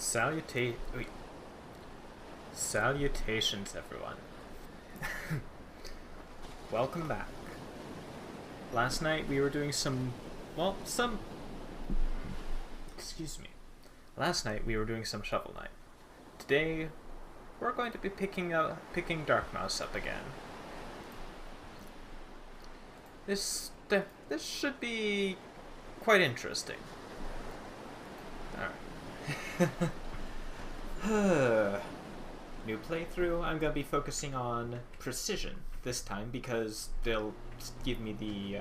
Salutations, everyone. Welcome back. Last night we were doing excuse me. Last night we were doing some Shovel Knight. Today we're going to be picking Dark Mouse up again. This should be quite interesting. Alright. New playthrough, I'm going to be focusing on precision this time because they'll give me the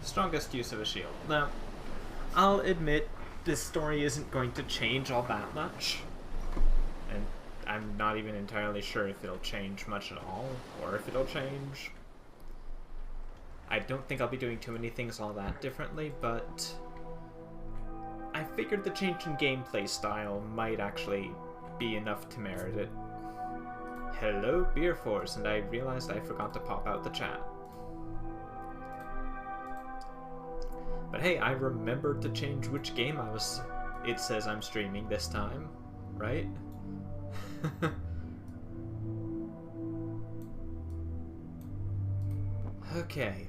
strongest use of a shield. Now, I'll admit this story isn't going to change all that much, and I'm not even entirely sure if it'll change much at all, or if it'll change. I don't think I'll be doing too many things all that differently, but I figured the change in gameplay style might actually be enough to merit it. Hello, Beer Force, and I realized I forgot to pop out the chat. But hey, I remembered to change which game it says I'm streaming this time, right? Okay.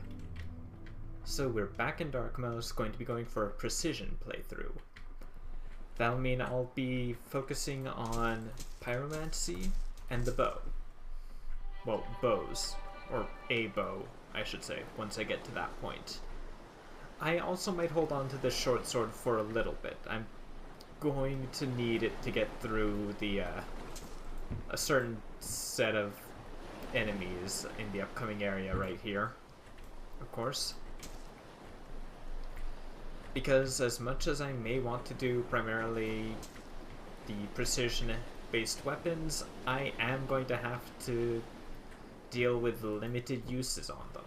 So we're back in Dark Mouse, going to be going for a precision playthrough. That'll mean I'll be focusing on Pyromancy and the bow. Well, bows. Or a bow, I should say, once I get to that point. I also might hold on to the short sword for a little bit. I'm going to need it to get through the a certain set of enemies in the upcoming area right here, of course. Because as much as I may want to do primarily the precision-based weapons, I am going to have to deal with limited uses on them.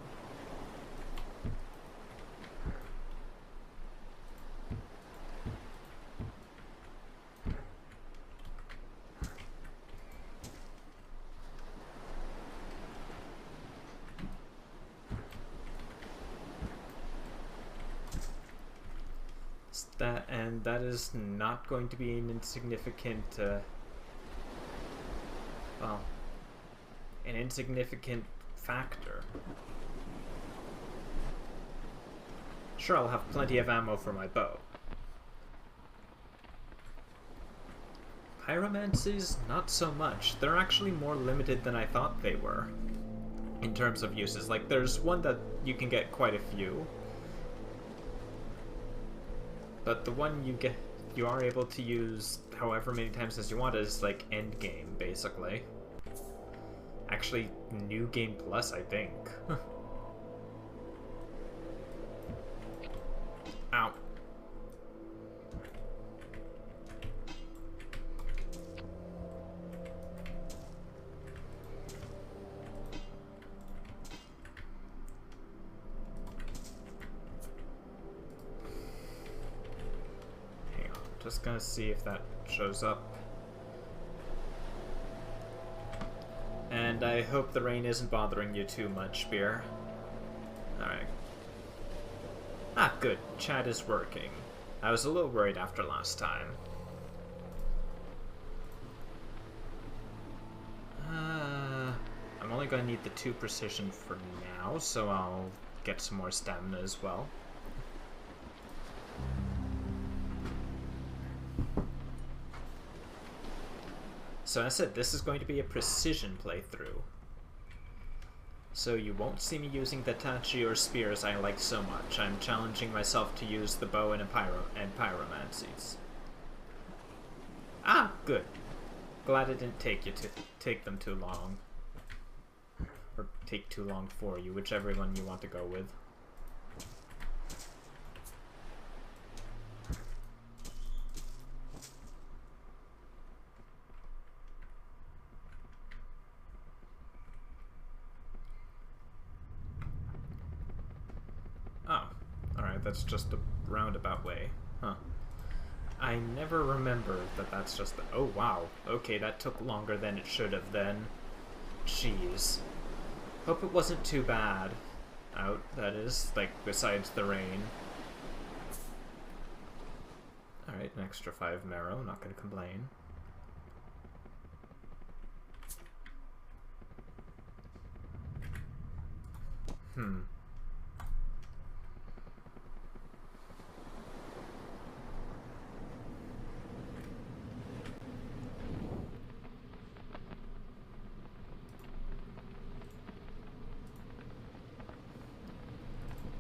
And that is not going to be an insignificant, an insignificant factor. Sure, I'll have plenty of ammo for my bow. Pyromancies, not so much. They're actually more limited than I thought they were, in terms of uses. Like, there's one that you can get quite a few. But the one you are able to use however many times as you want is like end game, basically. Actually, new game plus, I think. Ow. Just gonna see if that shows up. And I hope the rain isn't bothering you too much, Beer. Alright. Ah, good. Chat is working. I was a little worried after last time. I'm only gonna need the 2 precision for now, so I'll get some more stamina as well. So as I said, this is going to be a precision playthrough. So you won't see me using the Tachi or spears I like so much. I'm challenging myself to use the bow and Pyromancies. Ah, good. Glad it didn't take them too long. Or take too long for you, whichever one you want to go with. That's just a roundabout way. Huh. I never remember that that's just the... Oh, wow. Okay, that took longer than it should have then. Jeez. Hope it wasn't too bad. Out, that is. Like, besides the rain. Alright. an extra 5 marrow, not gonna complain.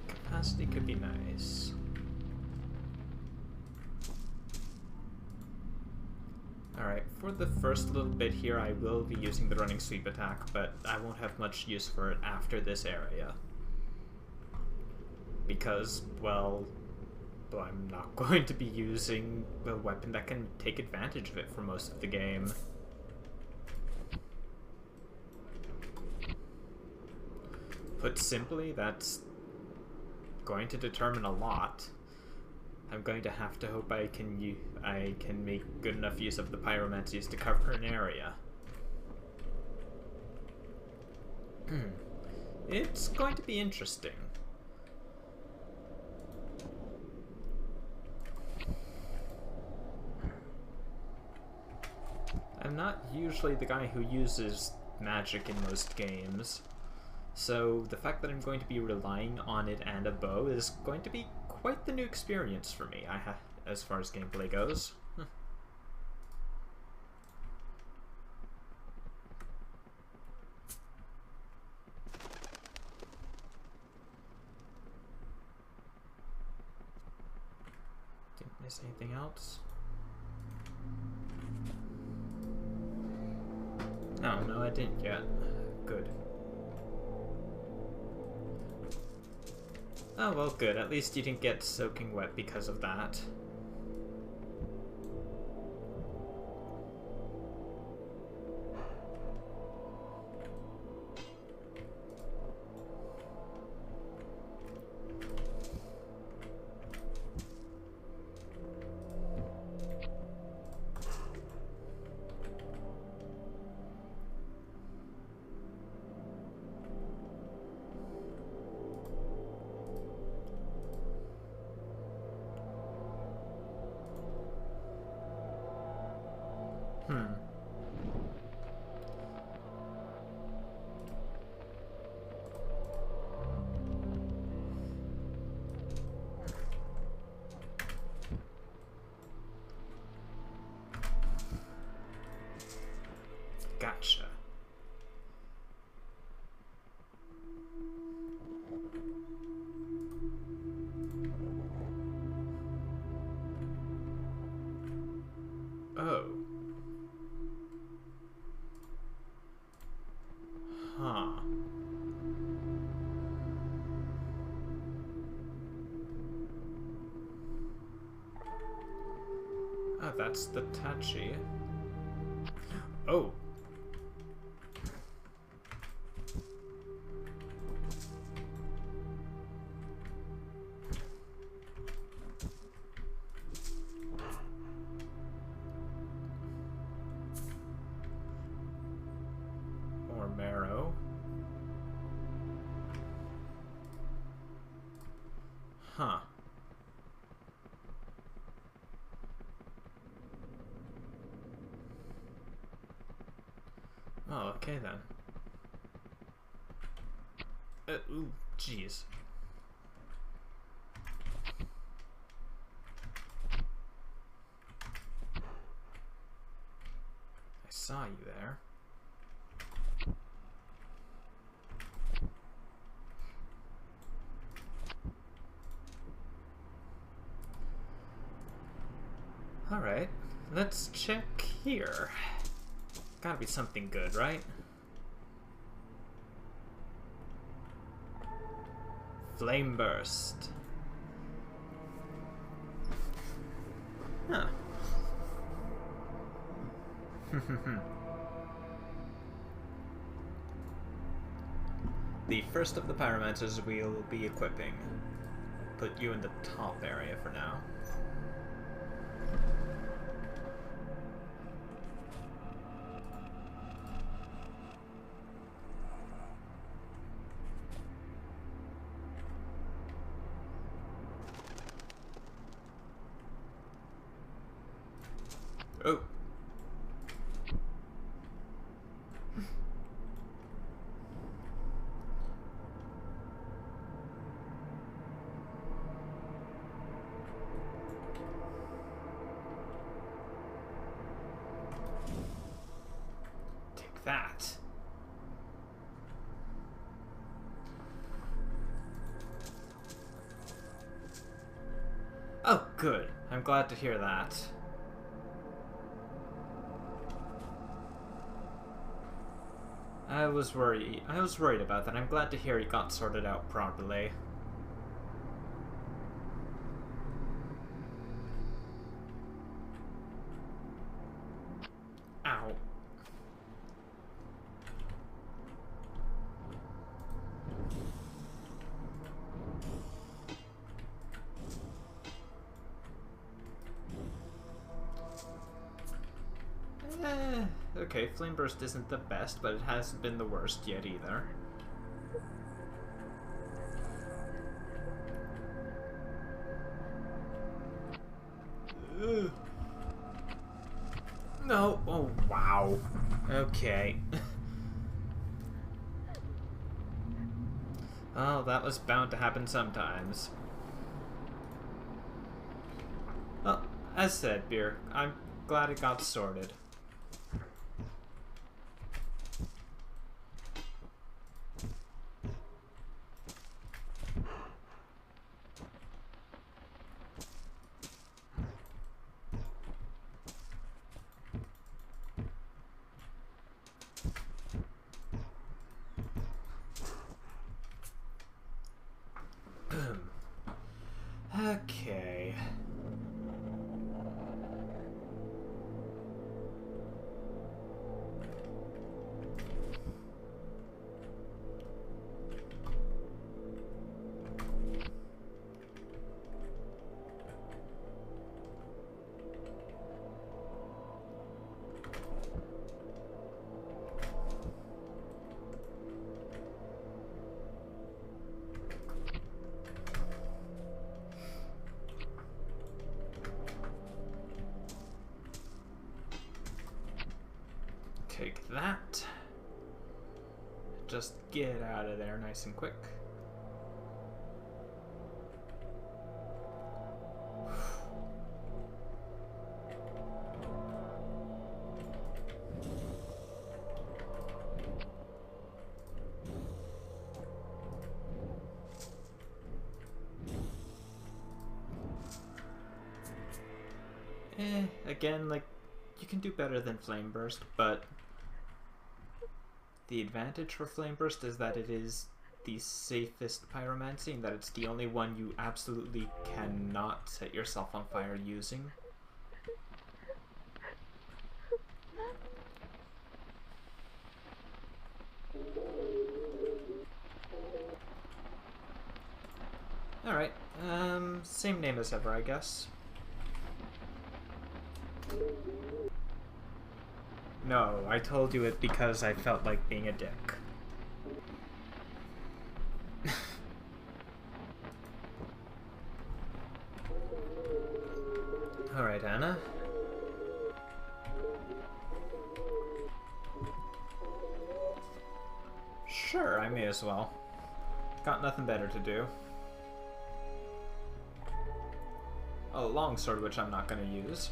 Capacity could be nice. Alright, for the first little bit here I will be using the running sweep attack, but I won't have much use for it after this area. Because, well, I'm not going to be using a weapon that can take advantage of it for most of the game. Put simply, that's going to determine a lot. I'm going to have to hope I can make good enough use of the Pyromancies to cover an area. It's going to be interesting. I'm not usually the guy who uses magic in most games, so the fact that I'm going to be relying on it and a bow is going to be quite the new experience for me, as far as gameplay goes. Didn't miss anything else? Oh, no, I didn't yet. Good. Oh, well, good. At least you didn't get soaking wet because of that. Gotcha. Oh. Huh. Oh, that's the Tachi. Oh. More marrow. Huh. Oh, okay then. Ooh, jeez. I saw you there. Alright, let's check here. Gotta be something good, right? Flame burst. Huh. The first of the Pyromancies we'll be equipping. Put you in the top area for now. Oh. Take that. Oh, good. I'm glad to hear that. I was worried about that. I'm glad to hear it got sorted out properly. Ow. Okay, Flame Burst isn't the best, but it hasn't been the worst yet either. Ugh. No! Oh, wow. Okay. Oh, that was bound to happen sometimes. Well, as said, Beer, I'm glad it got sorted. Okay. Take that. Just get out of there nice and quick. Again, like, you can do better than Flame Burst, but the advantage for Flame Burst is that it is the safest pyromancy, and that it's the only one you absolutely cannot set yourself on fire using. Alright, same name as ever, I guess. No, I told you it because I felt like being a dick. Alright, Anna. Sure, I may as well. Got nothing better to do. A longsword, which I'm not going to use.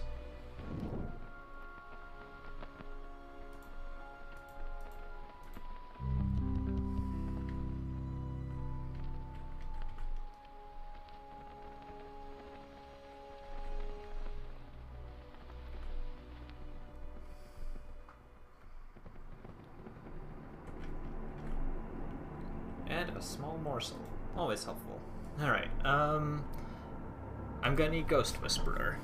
And a small morsel. Always helpful. Alright, I'm gonna need Ghost Whisperer.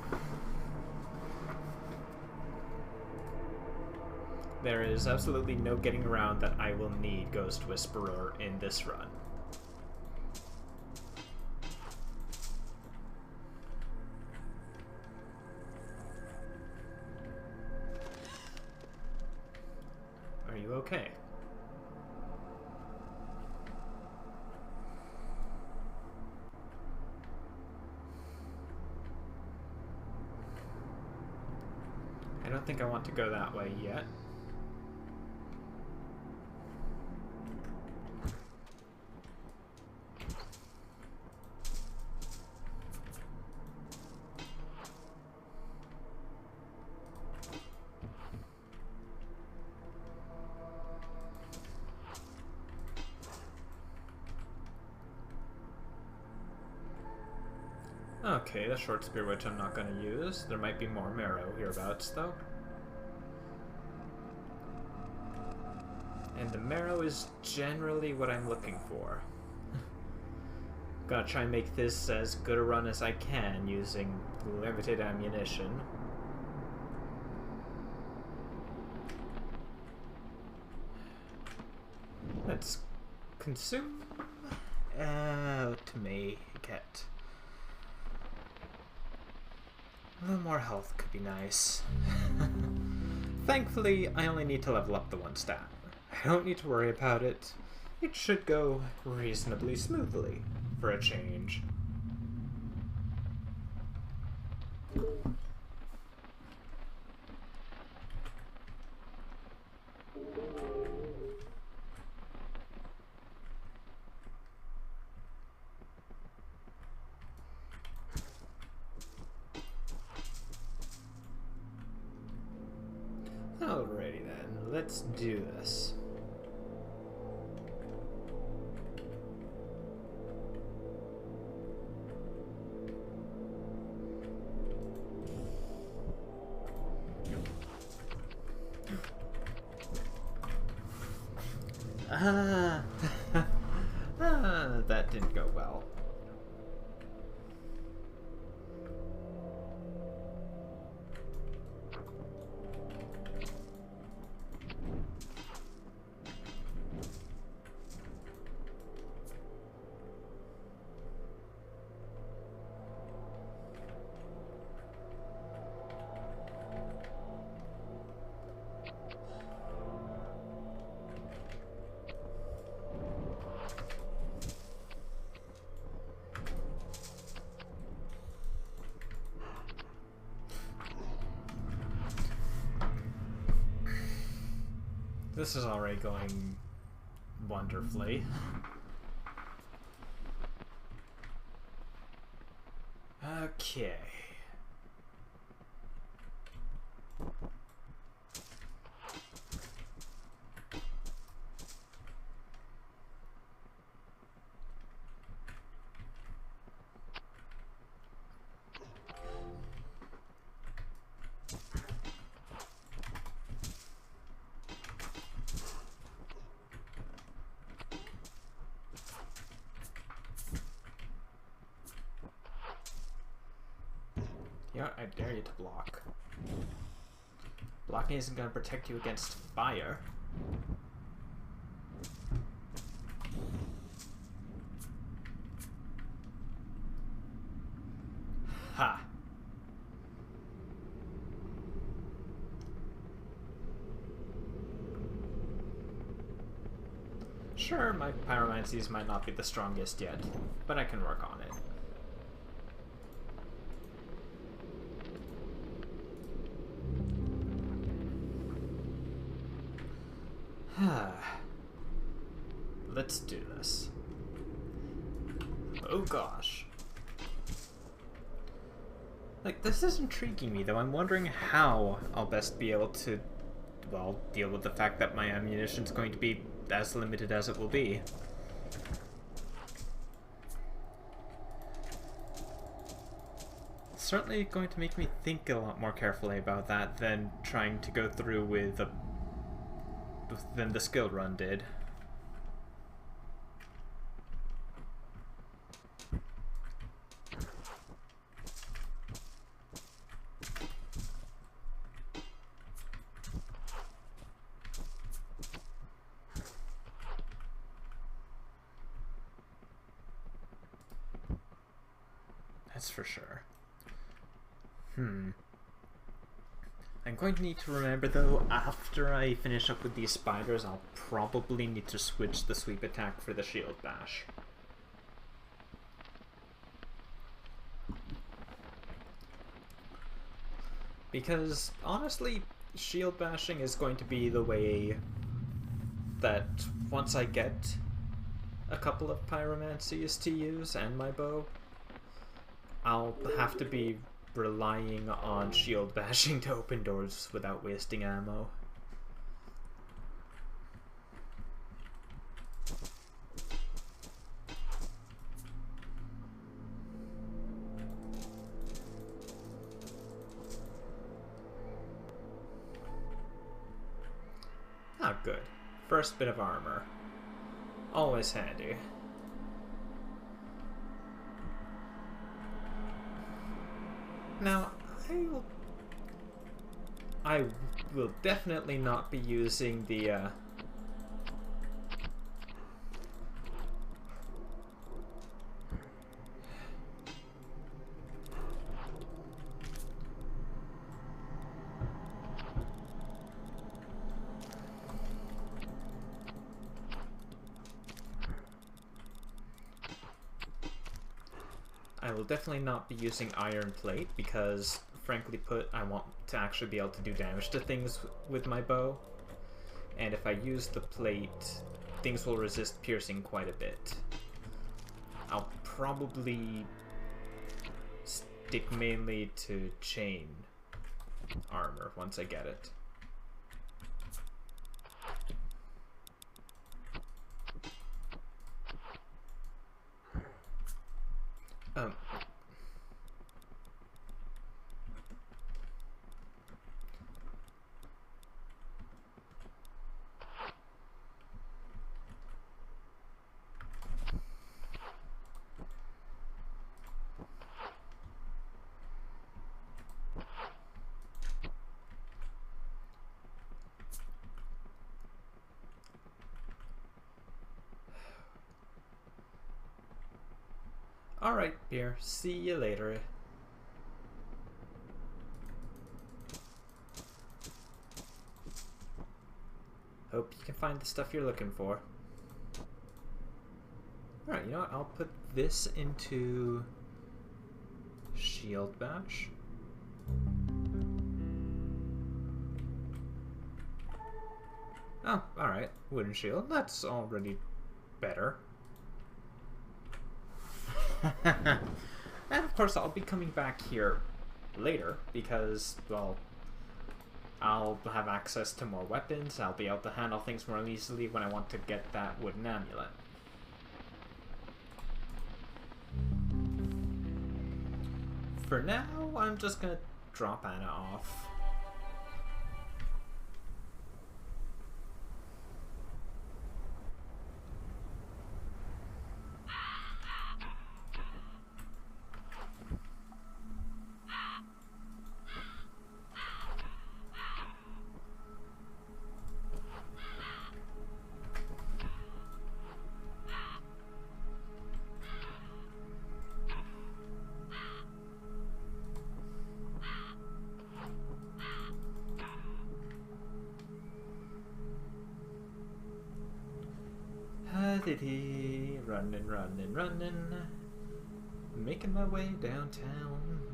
There is absolutely no getting around that I will need Ghost Whisperer in this run. Are you okay? I don't think I want to go that way yet. Okay, the short spear, which I'm not going to use. There might be more marrow hereabouts, though. And the marrow is generally what I'm looking for. Gotta try and make this as good a run as I can using limited ammunition. Let's consume to make it. A little more health could be nice. Thankfully, I only need to level up the one stat. I don't need to worry about it. It should go reasonably smoothly, for a change. Alrighty then, let's do this. That didn't go well. This is already going wonderfully. Okay. Yeah, I dare you to block. Blocking isn't going to protect you against fire. Ha! Sure, my Pyromancies might not be the strongest yet, but I can work on it. Let's do this. Oh gosh. Like, this is intriguing me, though. I'm wondering how I'll best be able to, well, deal with the fact that my ammunition's going to be as limited as it will be. It's certainly going to make me think a lot more carefully about that than trying to go through with than the skill run did. That's for sure. I'm going to need to remember, though, after I finish up with these spiders, I'll probably need to switch the sweep attack for the shield bash. Because, honestly, shield bashing is going to be the way that once I get a couple of pyromancies to use and my bow, I'll have to be relying on shield bashing to open doors without wasting ammo. Ah, good. First bit of armor. Always handy. Now, I will definitely not be using the, I will definitely not be using iron plate because, frankly put, I want to actually be able to do damage to things with my bow. And if I use the plate, things will resist piercing quite a bit. I'll probably stick mainly to chain armor once I get it. Alright, beer. See you later. Hope you can find the stuff you're looking for. Alright, you know what? I'll put this into shield bash. Oh, alright. Wooden shield. That's already better. And of course I'll be coming back here later because, well, I'll have access to more weapons, I'll be able to handle things more easily when I want to get that wooden amulet. For now, I'm just gonna drop Anna off. Running. Making my way downtown.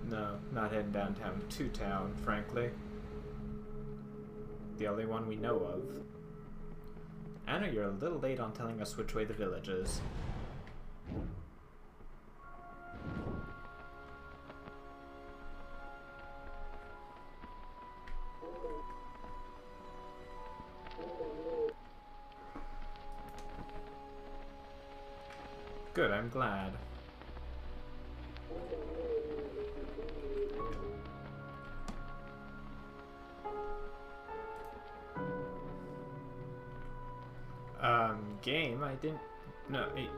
No, not heading downtown. To town, frankly. The only one we know of. Anna, you're a little late on telling us which way the village is. Good, I'm glad. Game? I didn't... No, it...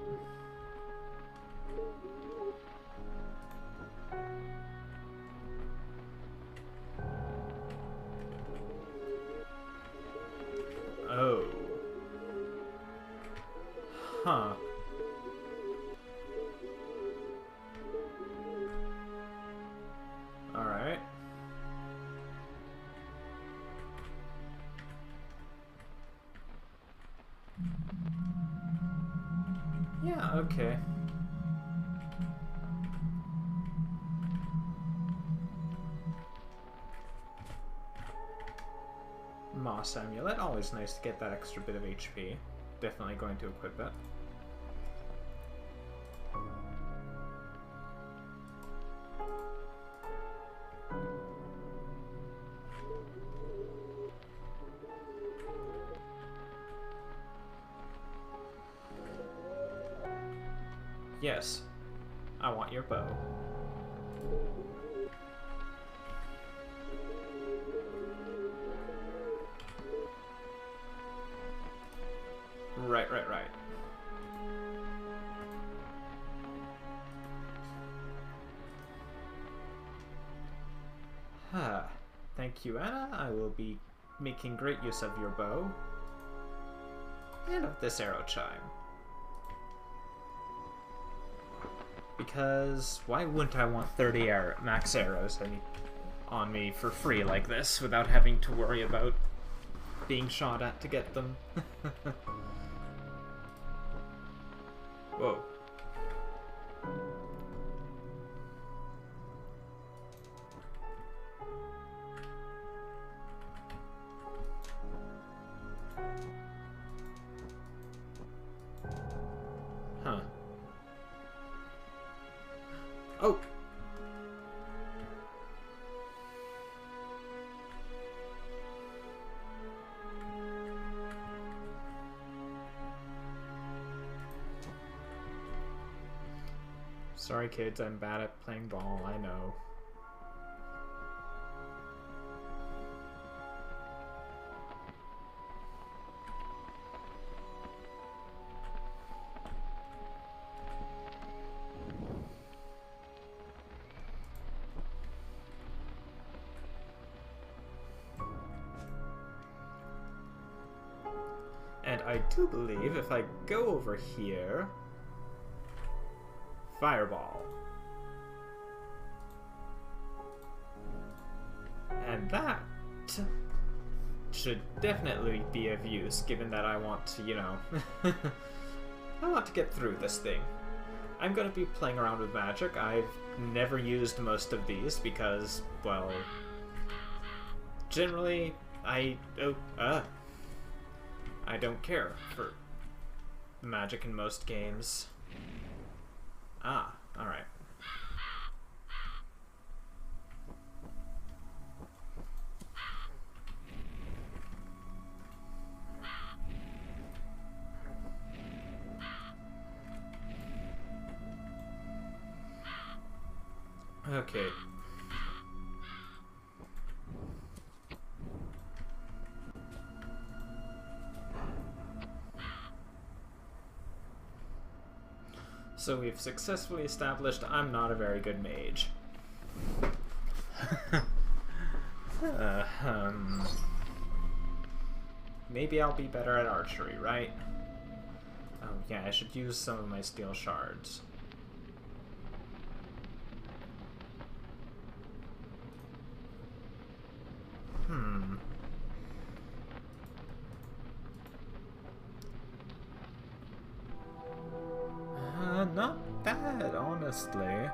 Oh. Huh. Alright. Yeah, okay. Moss Amulet, always nice to get that extra bit of HP. Definitely going to equip it. Yes, I want your bow. Right. Thank you, Anna. I will be making great use of your bow. And of this arrow chime. Because why wouldn't I want 30 max arrows on me for free like this without having to worry about being shot at to get them? Whoa. Huh. Oh! Sorry kids, I'm bad at playing ball, I know. And I do believe if I go over here... Fireball. And that should definitely be of use, given that I want to, you know... I want to get through this thing. I'm going to be playing around with magic. I've never used most of these because, well... Generally, I don't care for magic in most games. Ah, alright. Okay. So we've successfully established I'm not a very good mage. Maybe I'll be better at archery, right? Oh yeah, I should use some of my steel shards. Not bad, honestly. I'll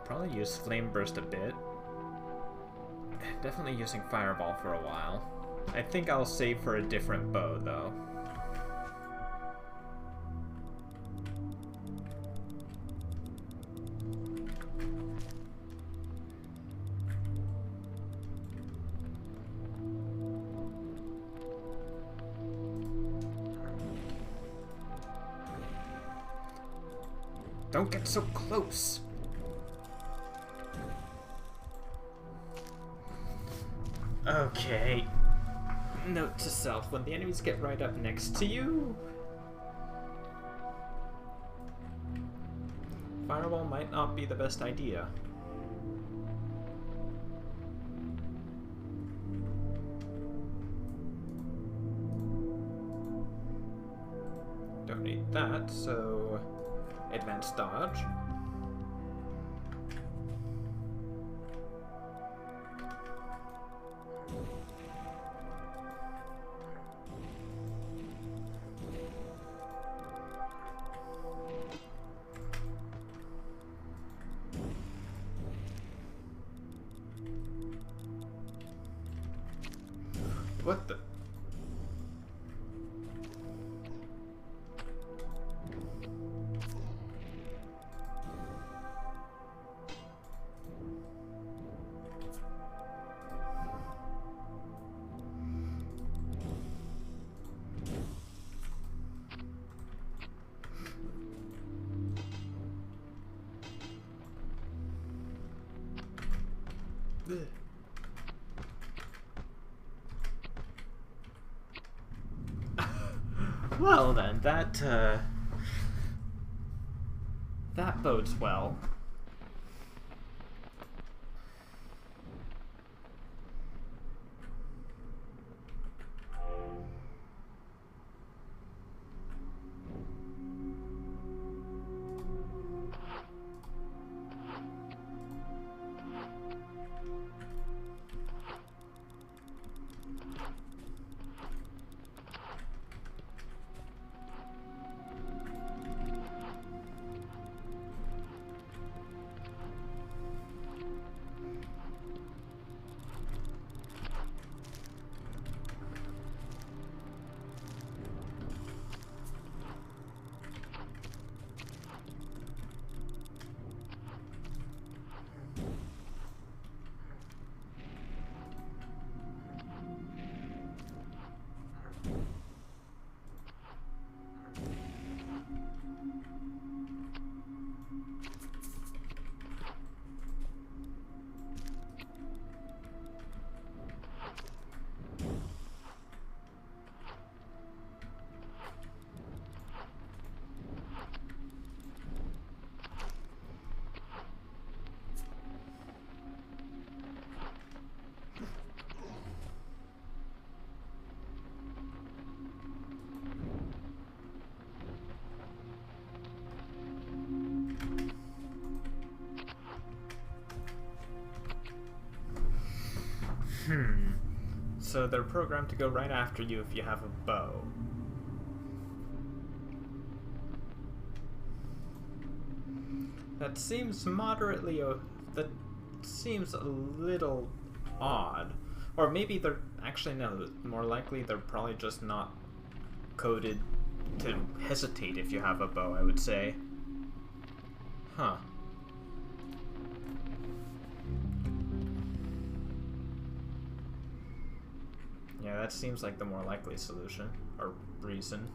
probably use Flame Burst a bit. Definitely using Fireball for a while. I think I'll save for a different bow, though. Don't get so close! Okay. Note to self, when the enemies get right up next to you... Fireball might not be the best idea. Don't need that, so... Advanced dodge. What the? Well then, that bodes well. So they're programmed to go right after you if you have a bow. That seems moderately... that seems a little odd. Or maybe they're... Actually, no. More likely they're probably just not coded to hesitate if you have a bow, I would say. Huh. Yeah, that seems like the more likely solution, or reason.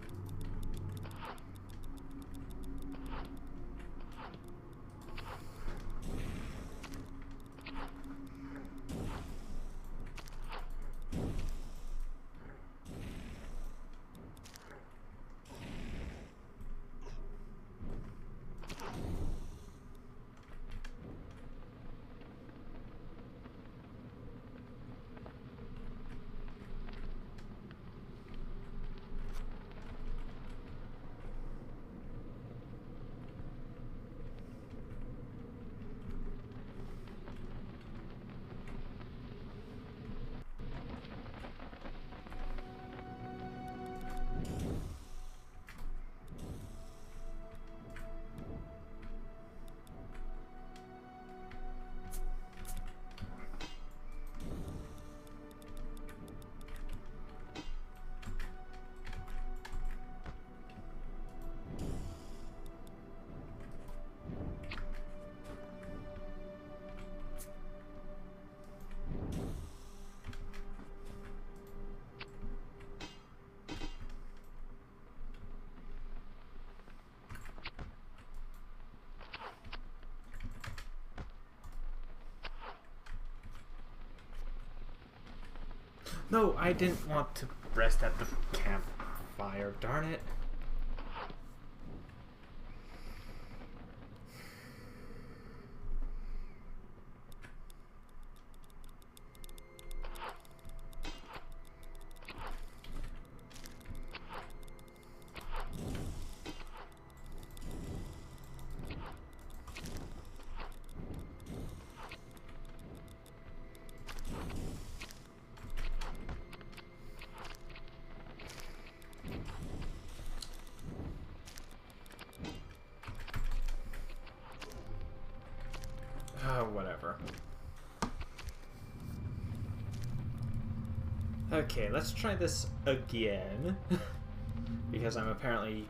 No, I didn't want to rest at the campfire, darn it. Whatever. Okay, let's try this again. Because I'm apparently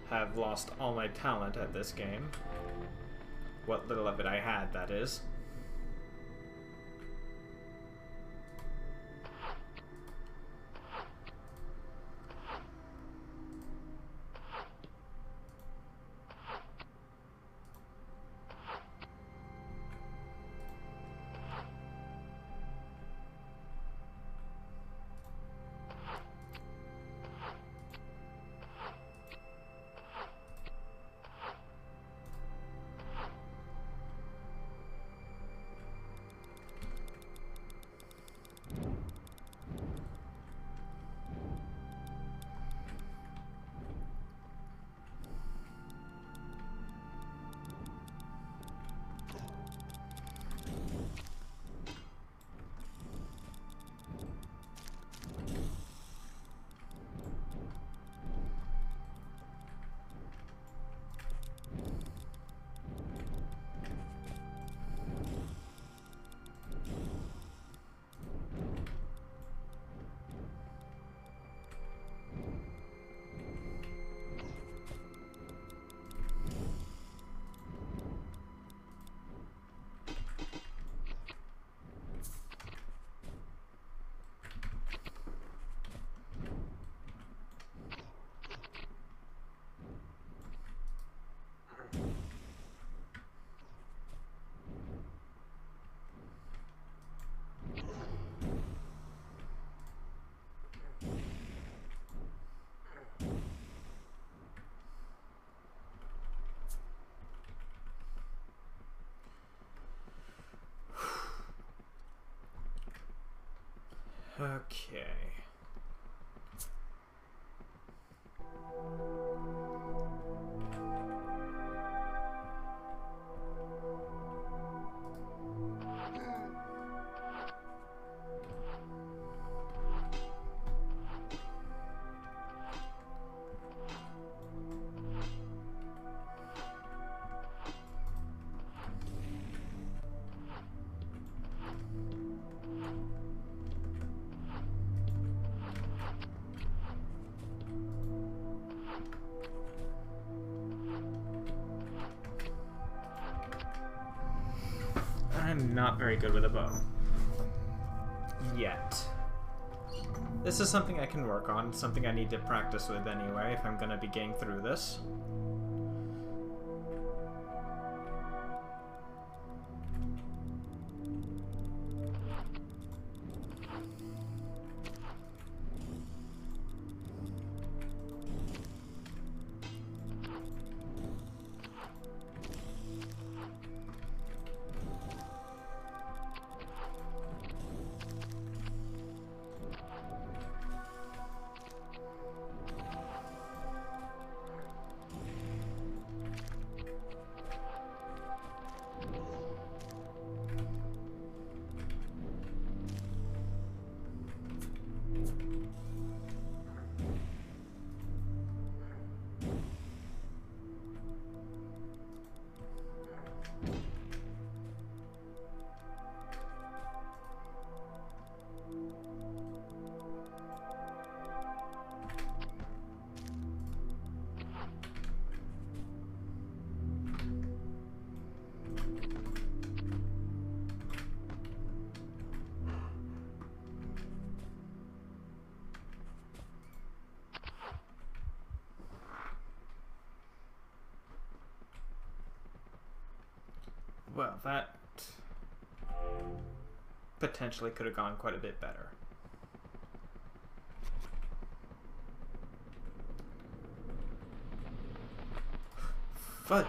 have lost all my talent at this game. What little of it I had, that is. Okay. I'm not very good with a bow. Yet. This is something I can work on, something I need to practice with anyway if I'm going to be getting through this. Well, that potentially could have gone quite a bit better. Fudge!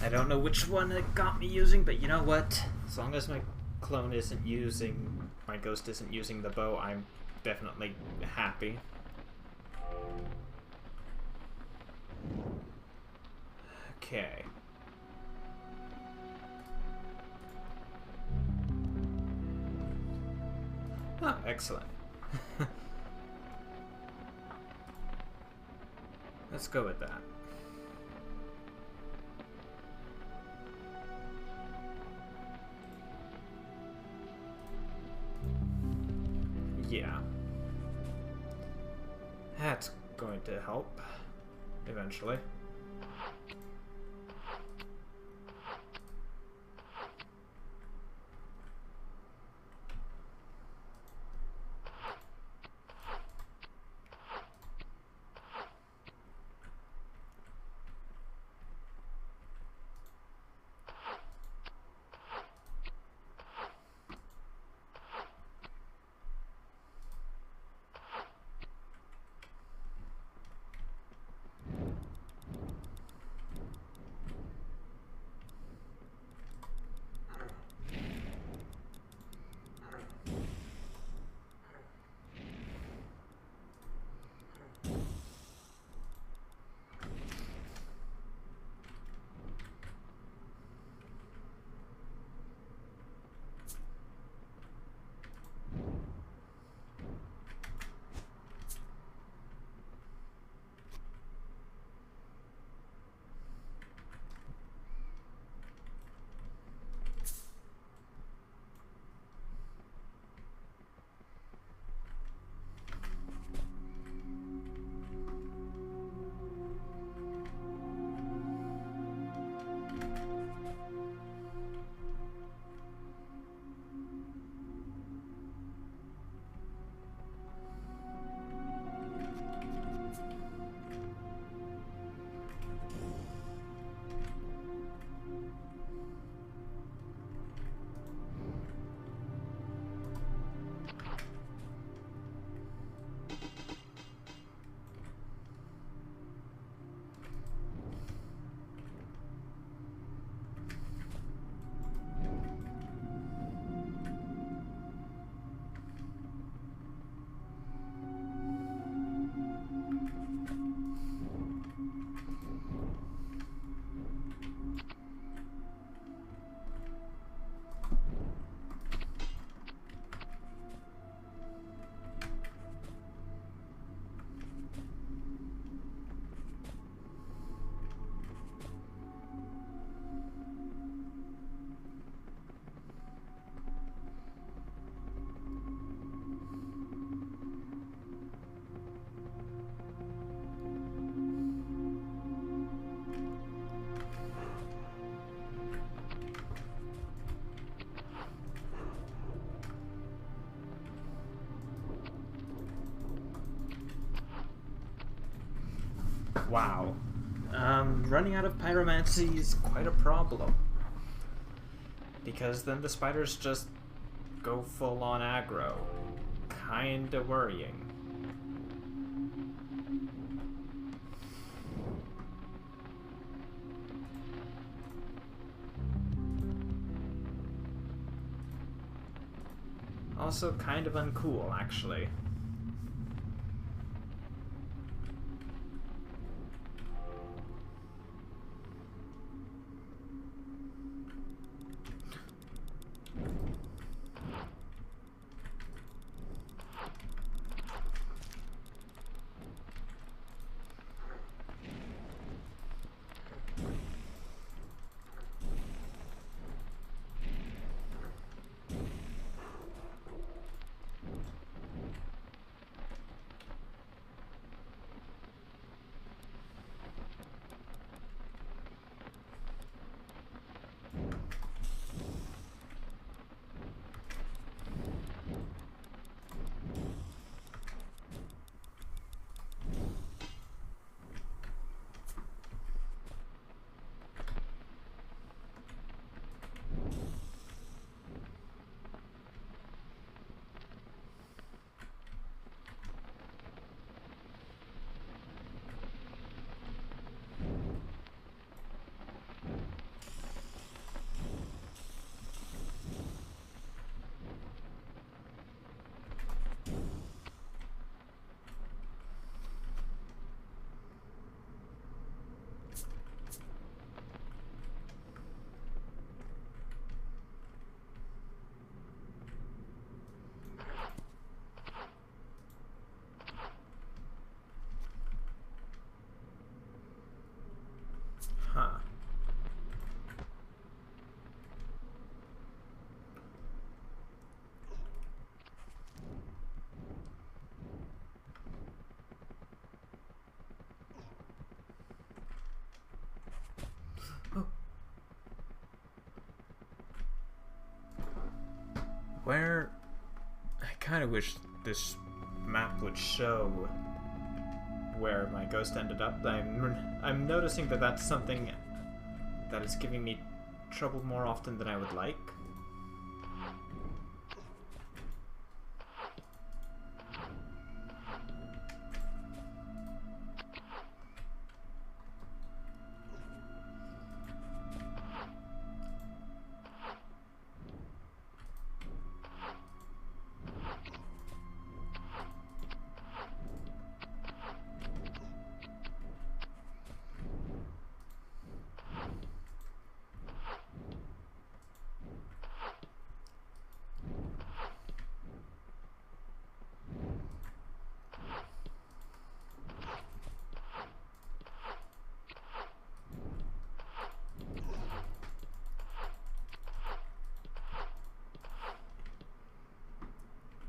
I don't know which one it got me using, but you know what? As long as my clone isn't using, my ghost isn't using the bow, I'm definitely happy. Okay. Oh, excellent. Let's go with that. Yeah. That's going to help eventually. Wow. Running out of Pyromancy is quite a problem. Because then the spiders just go full on aggro. Kinda worrying. Also kind of uncool, actually. Where... I kind of wish this map would show where my ghost ended up. I'm noticing that that's something that is giving me trouble more often than I would like.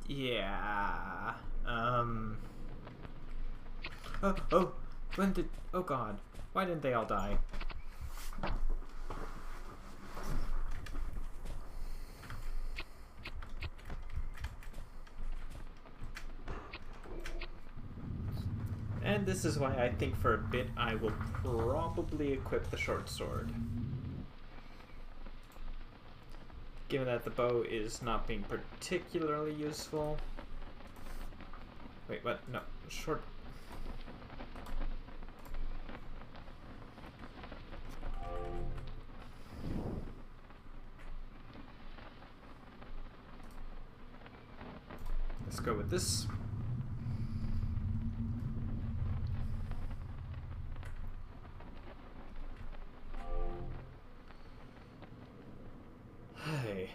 Yeah. Oh, when did... Oh god. Why didn't they all die? And this is why I think for a bit I will probably equip the short sword. Given that the bow is not being particularly useful. Wait, what? No, short... Let's go with this. Hey.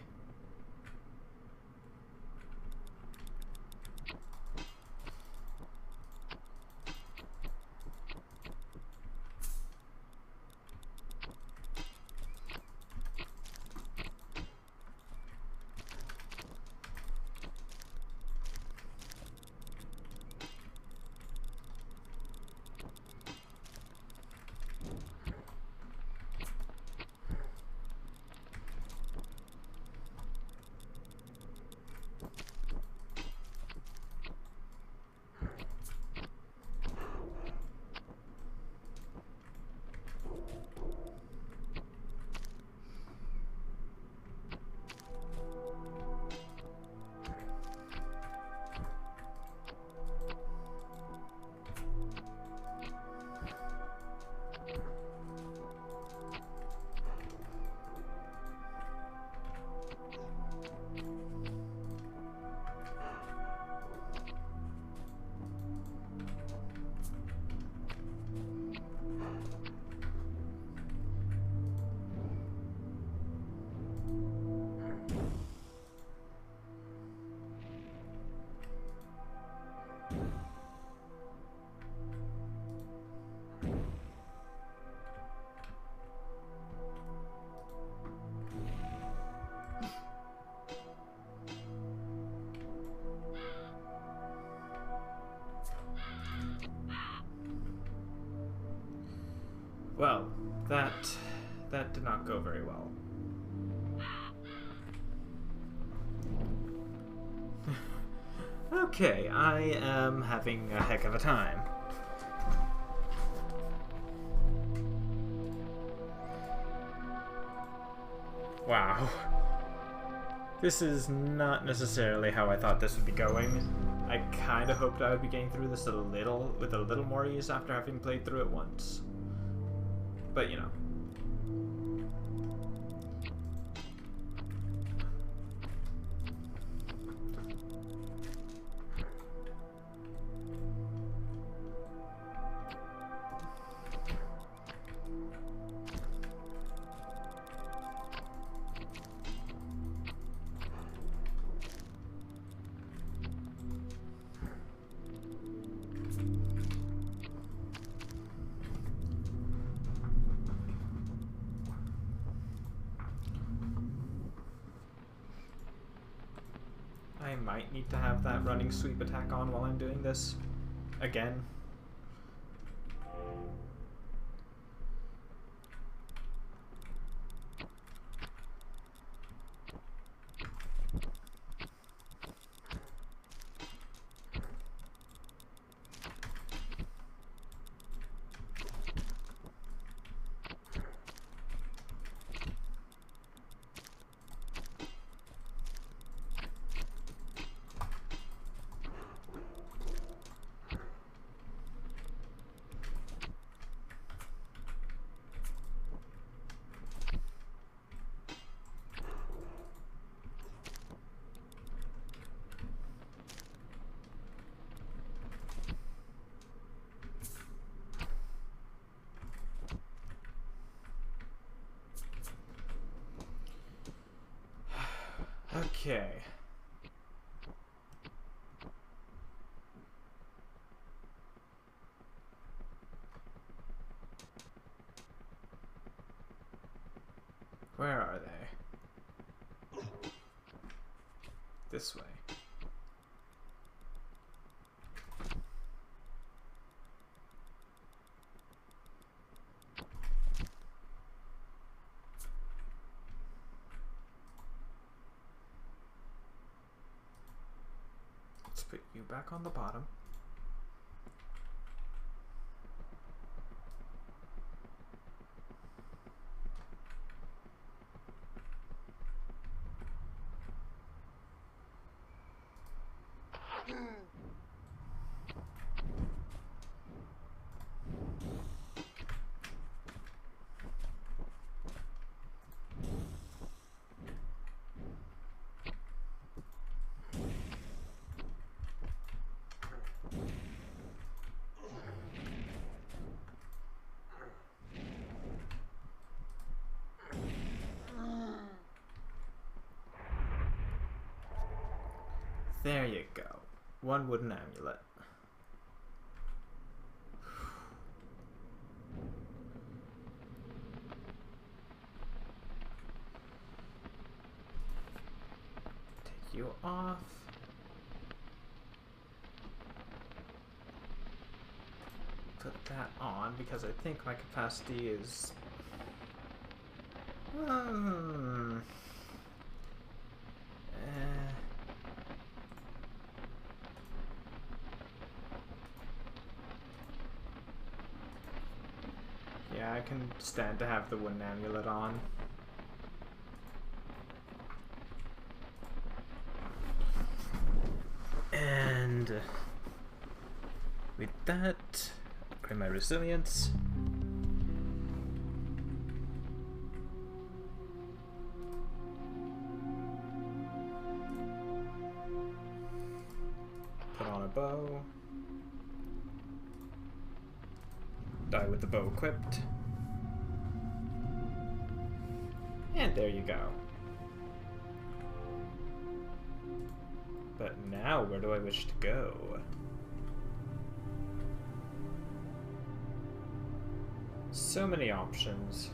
Well, that did not go very well. Okay, I am having a heck of a time. Wow. This is not necessarily how I thought this would be going. I kind of hoped I would be getting through this with a little more ease after having played through it once. But, you know. I might need to have that running sweep attack on while I'm doing this. Again. Okay. Where are they? This way. Let's put you back on the bottom. There you go. One wooden amulet. Take you off. Put that on because I think my capacity is... Yeah, I can stand to have the wooden amulet on. And with that, upgrade my resilience. Put on a bow. Die with the bow equipped. And there you go. But now, where do I wish to go? So many options.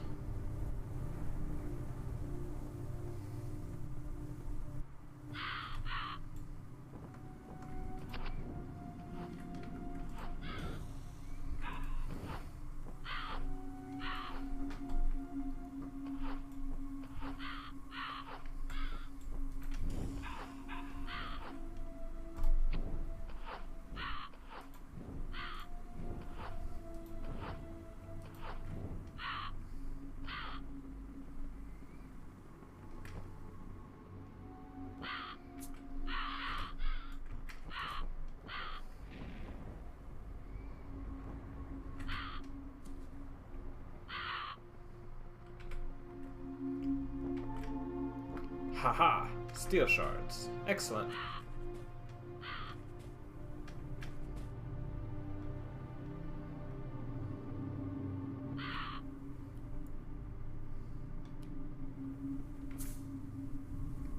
Haha! Steel shards. Excellent.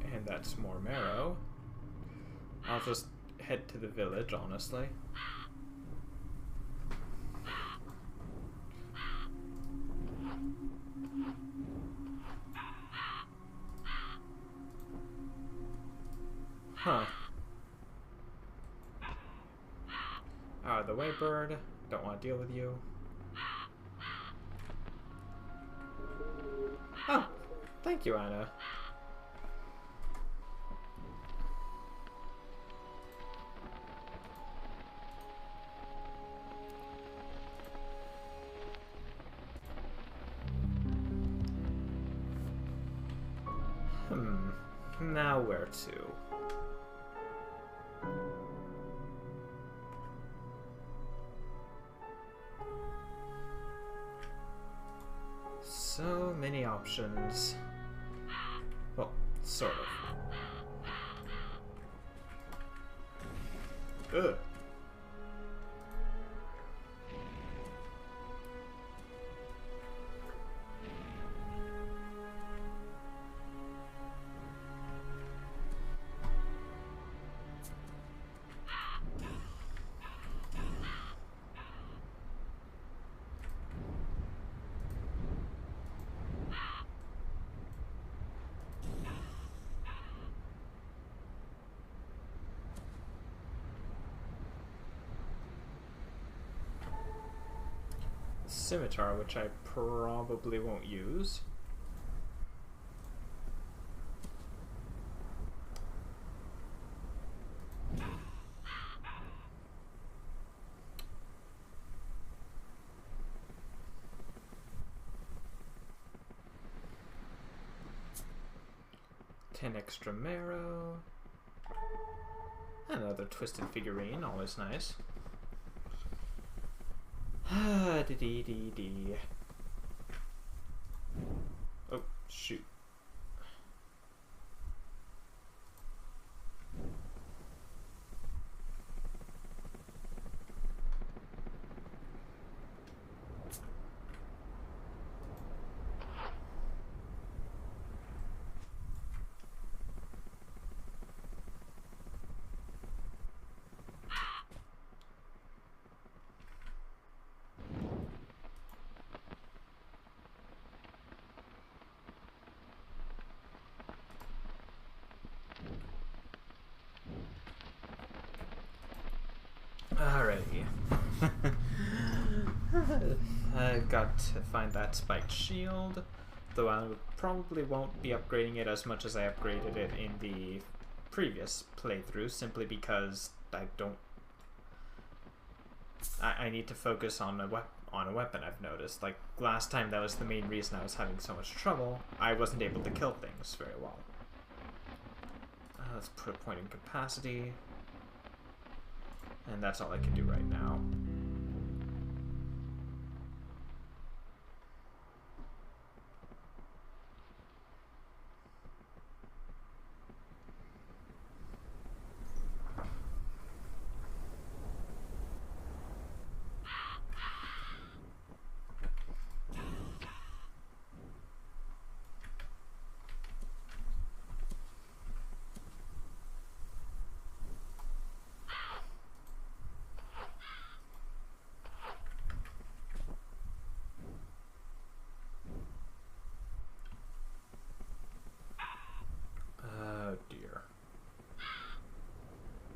And that's more marrow. I'll just head to the village, honestly. Huh. Out of the way, bird. Don't want to deal with you. Oh, thank you, Anna. Now where to? So many options. Well, sort of. Ugh. scimitar, which I probably won't use. Extra marrow. Another twisted figurine, always nice. Ah, dee dee dee. Oh, shoot. Alrighty. I got to find that spiked shield, though I probably won't be upgrading it as much as I upgraded it in the previous playthrough, simply because I need to focus on a weapon, I've noticed. Like, last time that was the main reason I was having so much trouble. I wasn't able to kill things very well. Let's put a point in capacity. And that's all I can do right now.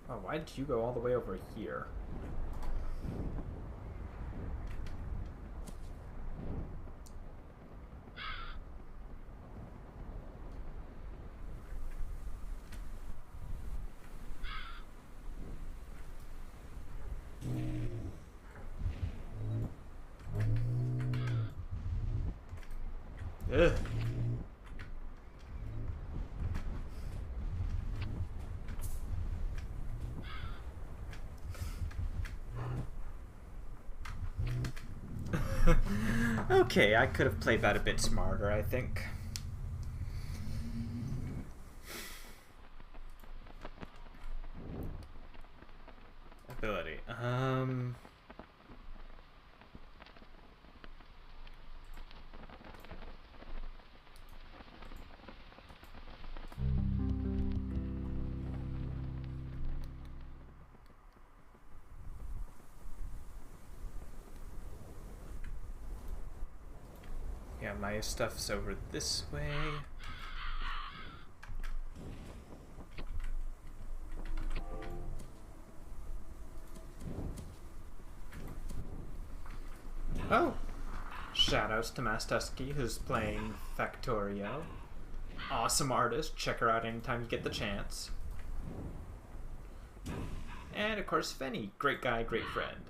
Oh, why did you go all the way over here? Ugh. Okay, I could have played that a bit smarter, I think. Ability. Yeah, my stuff's over this way. Oh! Shoutouts to Mastusky, who's playing Factorio. Awesome artist. Check her out anytime you get the chance. And of course, Fenny. Great guy, great friend.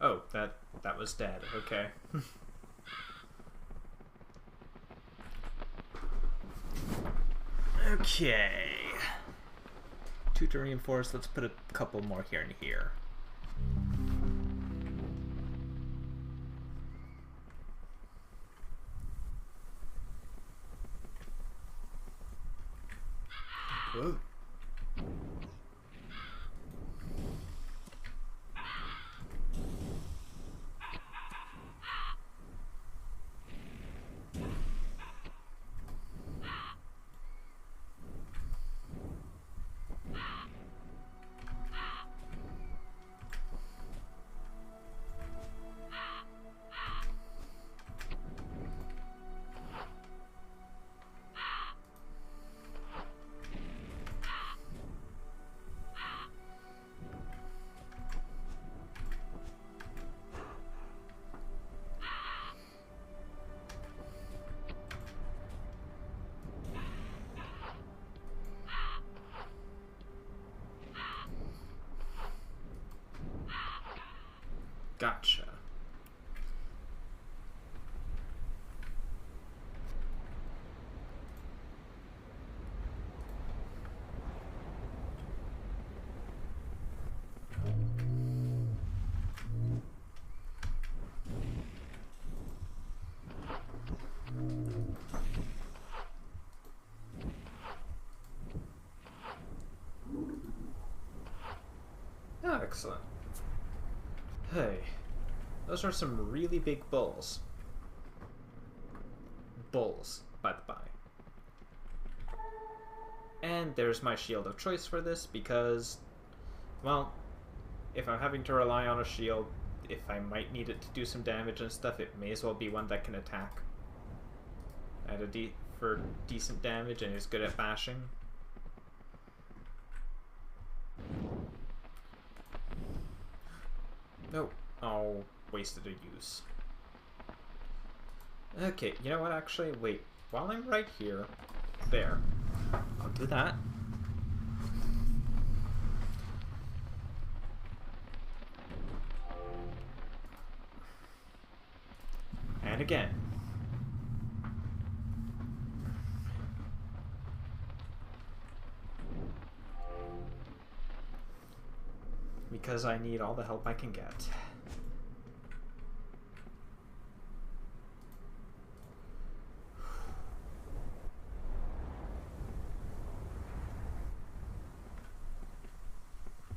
Oh, that was dead. Okay. Okay. 2 to reinforce. Let's put a couple more here and here. Whoa. Gotcha. Oh, excellent. Hey, those are some really big bulls. Bulls, by the by. And there's my shield of choice for this because, well, if I'm having to rely on a shield, if I might need it to do some damage and stuff, it may as well be one that can attack at for decent damage and is good at bashing. Nope. Oh, wasted a use. Okay, you know what, actually, wait. While I'm right here, there. I'll do that. And again. Because I need all the help I can get.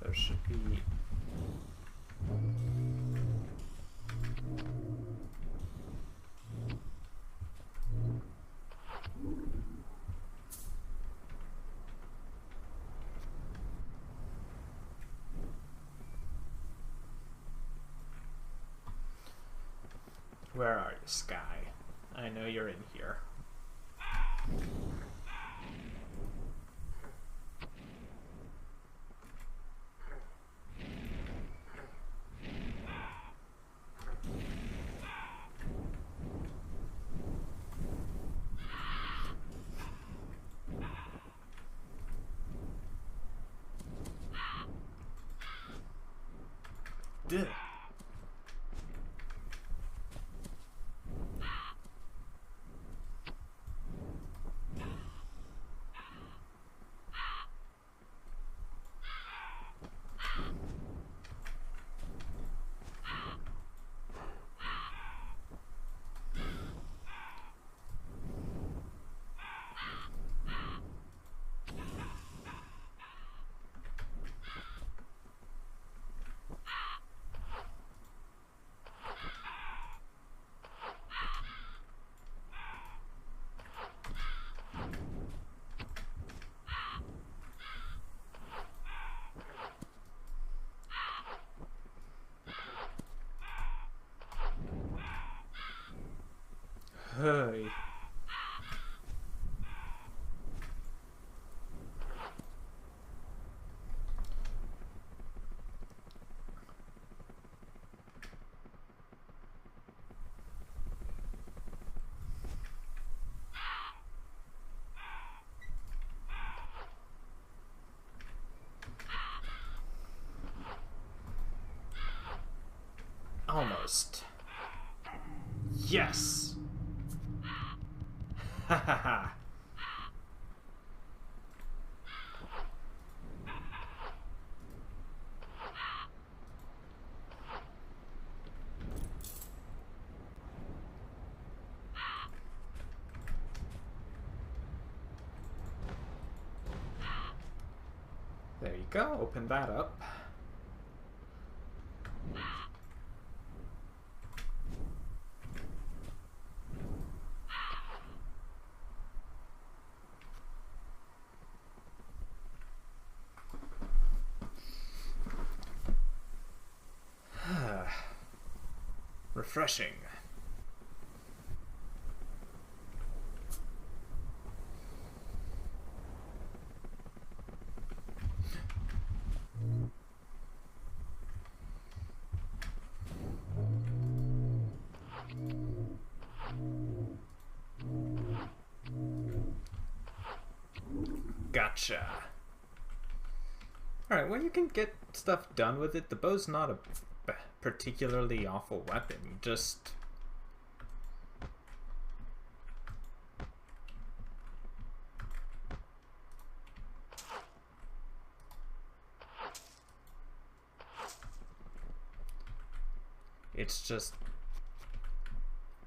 There should be... Where are you, Sky? I know you're in here. Duh. Hey. Almost. Yes! Ha ha ha. There you go, open that up. Refreshing. Gotcha. Alright, well, you can get stuff done with it. The bow's not a particularly awful weapon. Just... it's just...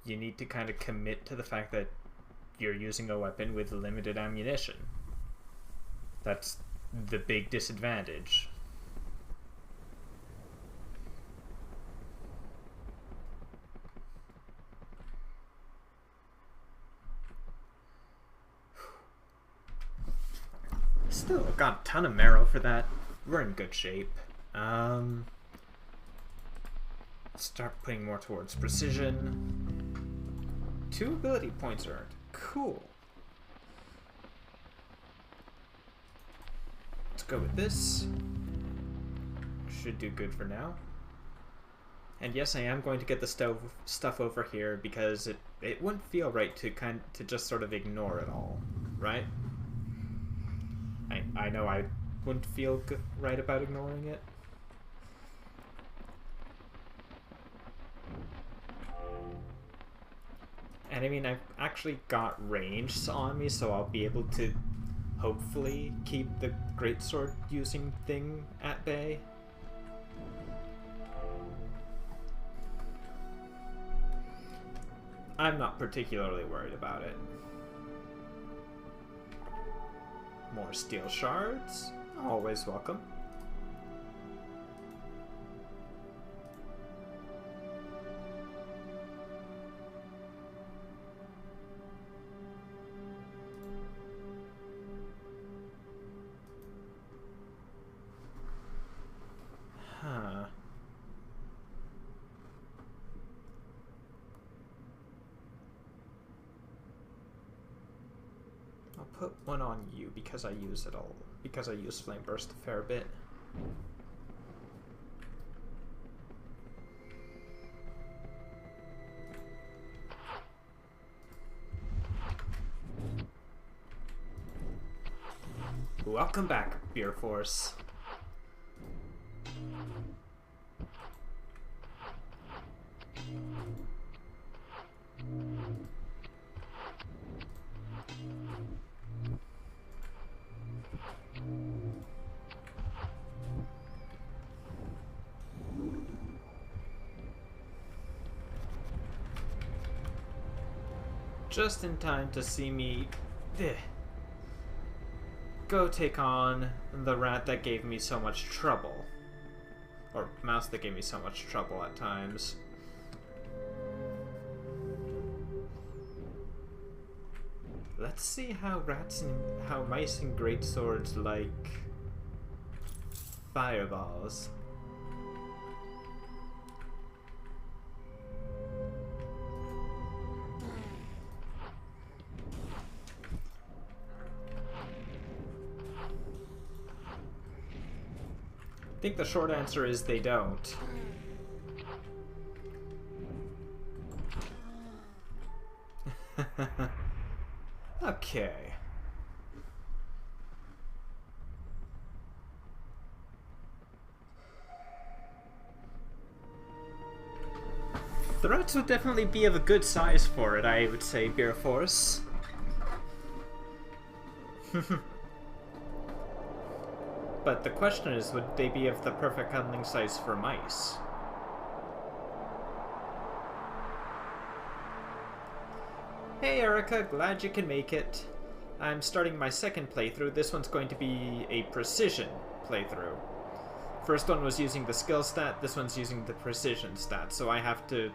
you need to kind of commit to the fact that you're using a weapon with limited ammunition. That's the big disadvantage. Still got a ton of marrow for that. We're in good shape. Start putting more towards precision. 2 ability points earned. Cool. Let's go with this. Should do good for now. And yes, I am going to get the stuff over here because it wouldn't feel right to just sort of ignore it all, right? I know I wouldn't feel right about ignoring it. And I mean, I've actually got range on me, so I'll be able to hopefully keep the greatsword using thing at bay. I'm not particularly worried about it. More steel shards, always welcome. Huh. I'll put one on you because I use it all. Because I use Flame Burst a fair bit. Welcome back, Beer Force. Just in time to see me go take on the rat that gave me so much trouble. Or mouse that gave me so much trouble at times. Let's see how mice and greatswords like fireballs. I think the short answer is they don't. Okay. The rats would definitely be of a good size for it, I would say, Beer Force. But the question is, would they be of the perfect cuddling size for mice? Hey Erica, glad you can make it. I'm starting my second playthrough. This one's going to be a precision playthrough. First one was using the skill stat, this one's using the precision stat, so I have to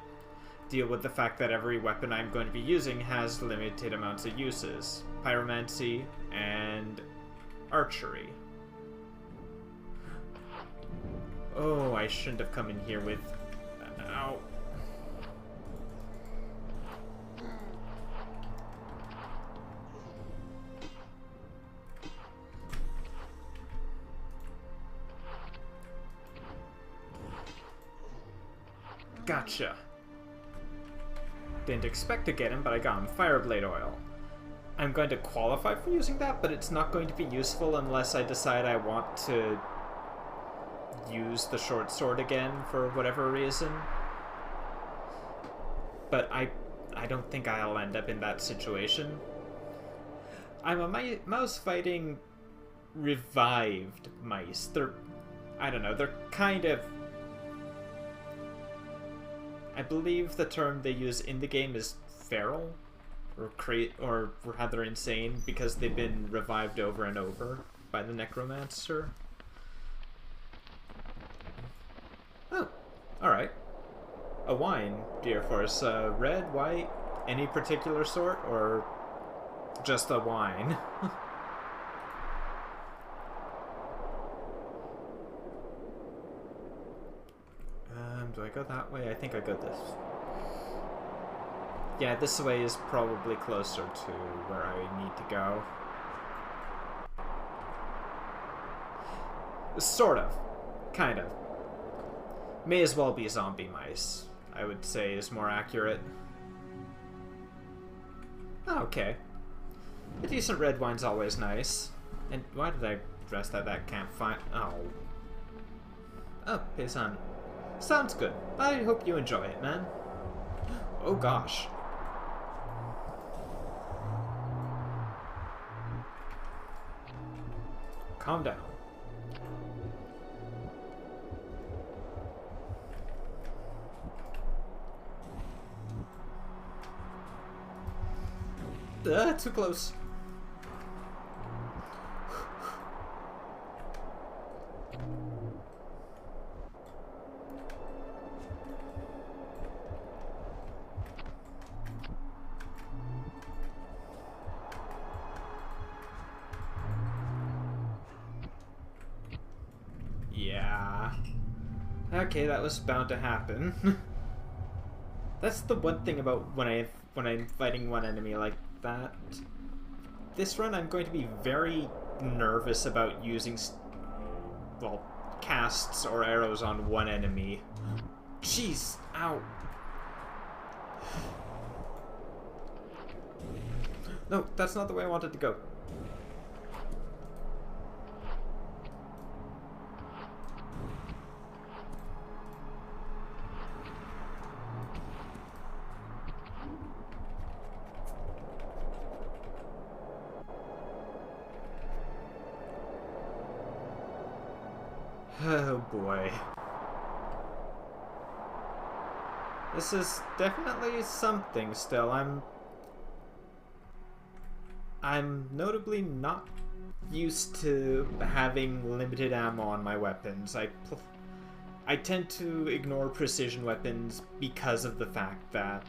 deal with the fact that every weapon I'm going to be using has limited amounts of uses. Pyromancy and archery. Oh, I shouldn't have come in here with... Ow. Gotcha. Didn't expect to get him, but I got him. Fireblade oil. I'm going to qualify for using that, but it's not going to be useful unless I decide I want to use the short sword again for whatever reason. But I don't think I'll end up in that situation. I'm a mouse fighting revived mice. I don't know, they're kind of... I believe the term they use in the game is feral, or rather insane, because they've been revived over and over by the necromancer. Oh, alright. A wine, dear Force. Red, white, any particular sort, or just a wine? Do I go that way? I think I go this. Yeah, this way is probably closer to where I need to go. Sort of. Kind of. May as well be zombie mice, I would say is more accurate. Oh, okay. A decent red wine's always nice. And why did I rest at that campfire? Oh. Oh, paysan. Sounds good. I hope you enjoy it, man. Oh gosh. Calm down. Too close. Yeah. Okay, that was bound to happen. That's the one thing about when I'm fighting one enemy like that. This run, I'm going to be very nervous about using, well, casts or arrows on one enemy. Jeez, ow. No, that's not the way I wanted to go. Oh boy. This is definitely something still. I'm notably not used to having limited ammo on my weapons. I tend to ignore precision weapons because of the fact that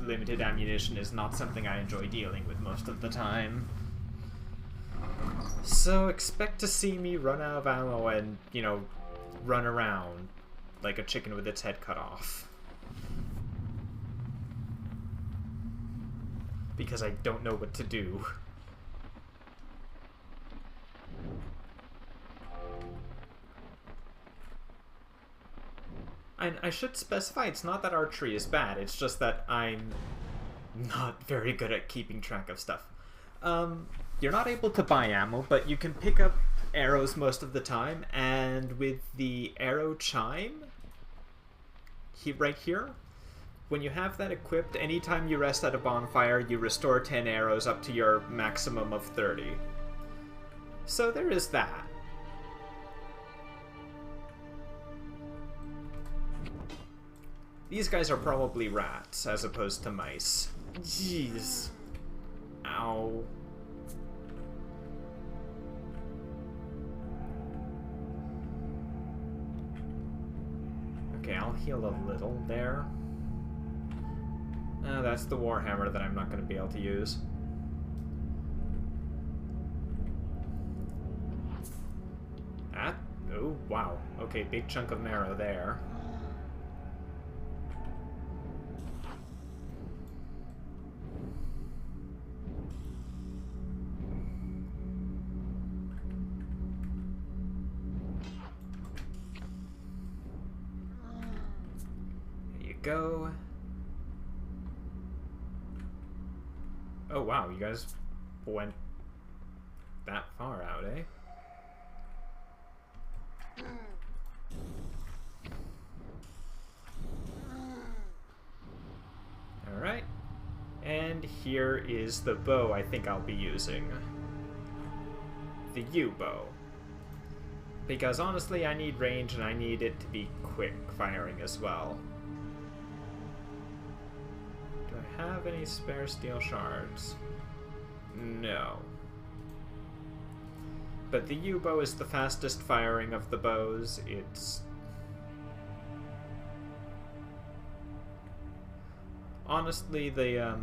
limited ammunition is not something I enjoy dealing with most of the time. So expect to see me run out of ammo and, you know, run around like a chicken with its head cut off. Because I don't know what to do. And I should specify, it's not that archery is bad, it's just that I'm not very good at keeping track of stuff. You're not able to buy ammo, but you can pick up arrows most of the time, and with the arrow chime, right here, when you have that equipped, anytime you rest at a bonfire, you restore 10 arrows up to your maximum of 30. So there is that. These guys are probably rats, as opposed to mice. Jeez. Ow. Okay, I'll heal a little there. That's the Warhammer that I'm not going to be able to use. Ah, oh, wow. Okay, big chunk of marrow there. There you go. Oh wow, you guys went that far out, eh? here is the bow I think I'll be using. The U-bow. Because honestly, I need range and I need it to be quick firing as well. Do I have any spare steel shards? No. But the U-bow is the fastest firing of the bows. It's... honestly, the,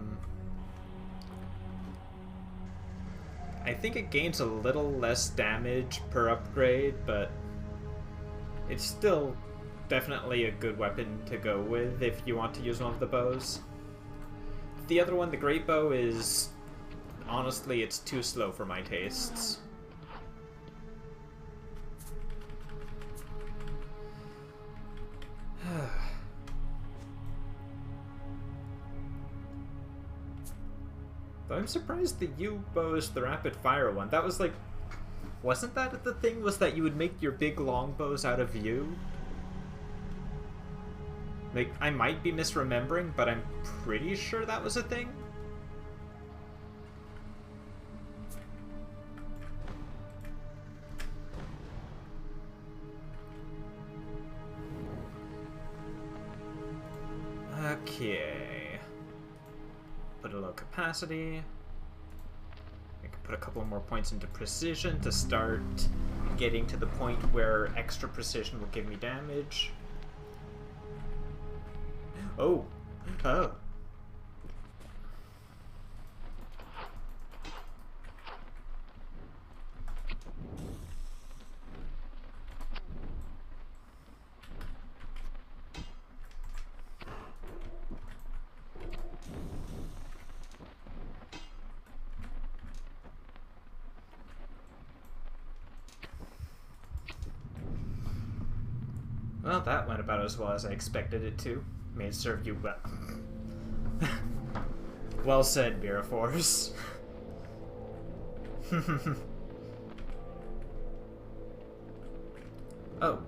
I think it gains a little less damage per upgrade, but it's still definitely a good weapon to go with if you want to use one of the bows. The other one, the great bow, is... honestly, it's too slow for my tastes. Though I'm surprised the U-bow is the rapid fire one. That was like... wasn't that the thing, was that you would make your big longbows out of U? Like, I might be misremembering, but I'm pretty sure that was a thing. Okay. Put a low capacity. I can put a couple more points into precision to start getting to the point where extra precision will give me damage. Oh. Oh. Well, that went about as well as I expected it to. May it serve you well. Well said, Miraforce. Oh.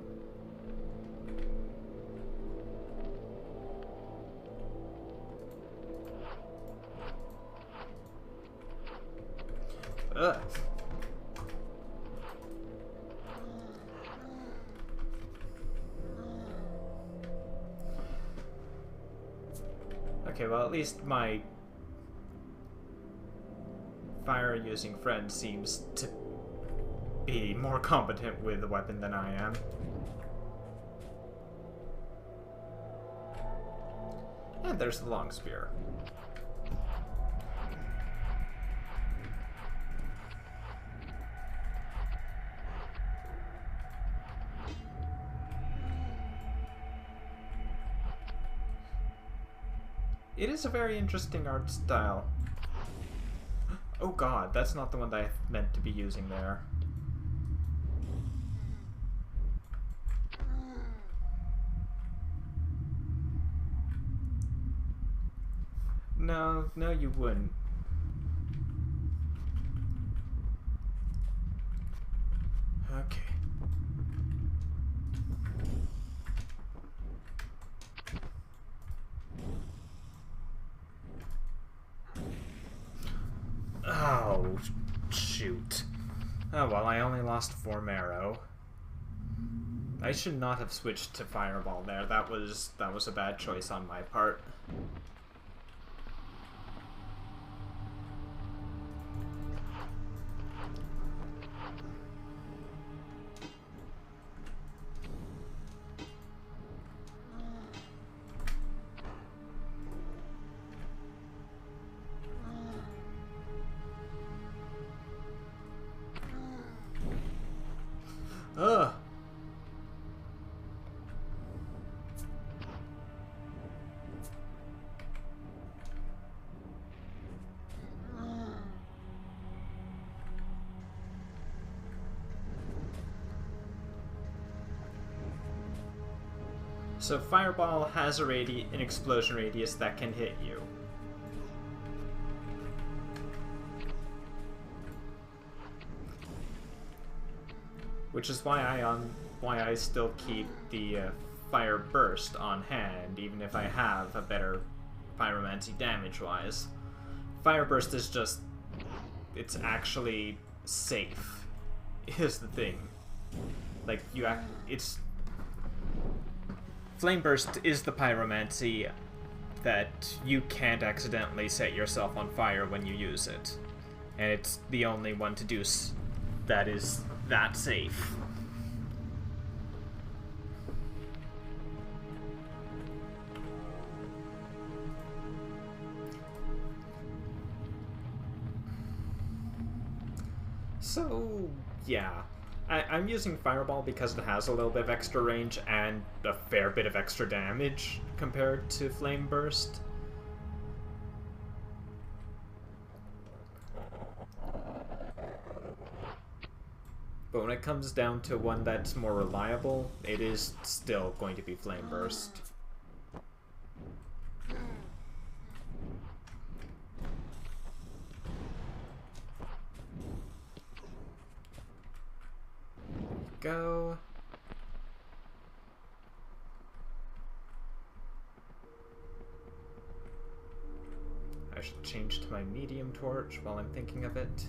Ugh. Okay, well, at least my fire-using friend seems to be more competent with the weapon than I am. And there's the long spear. It is a very interesting art style. Oh god, that's not the one that I meant to be using there. No, no you wouldn't. Okay. Oh, shoot. Oh, well, I only lost 4 marrow. I should not have switched to Fireball there. That was a bad choice on my part. Ugh. So Fireball has an explosion radius that can hit you. Which is why I still keep the Fire Burst on hand, even if I have a better Pyromancy damage-wise. Fire Burst is just... it's actually safe, is the thing. Like, it's... Flame Burst is the Pyromancy that you can't accidentally set yourself on fire when you use it. And it's the only one to do that is that safe. So, yeah. I'm using Fireball because it has a little bit of extra range and a fair bit of extra damage compared to Flame Burst. But when it comes down to one that's more reliable, it is still going to be Flame Burst. Go. I should change to my medium torch while I'm thinking of it.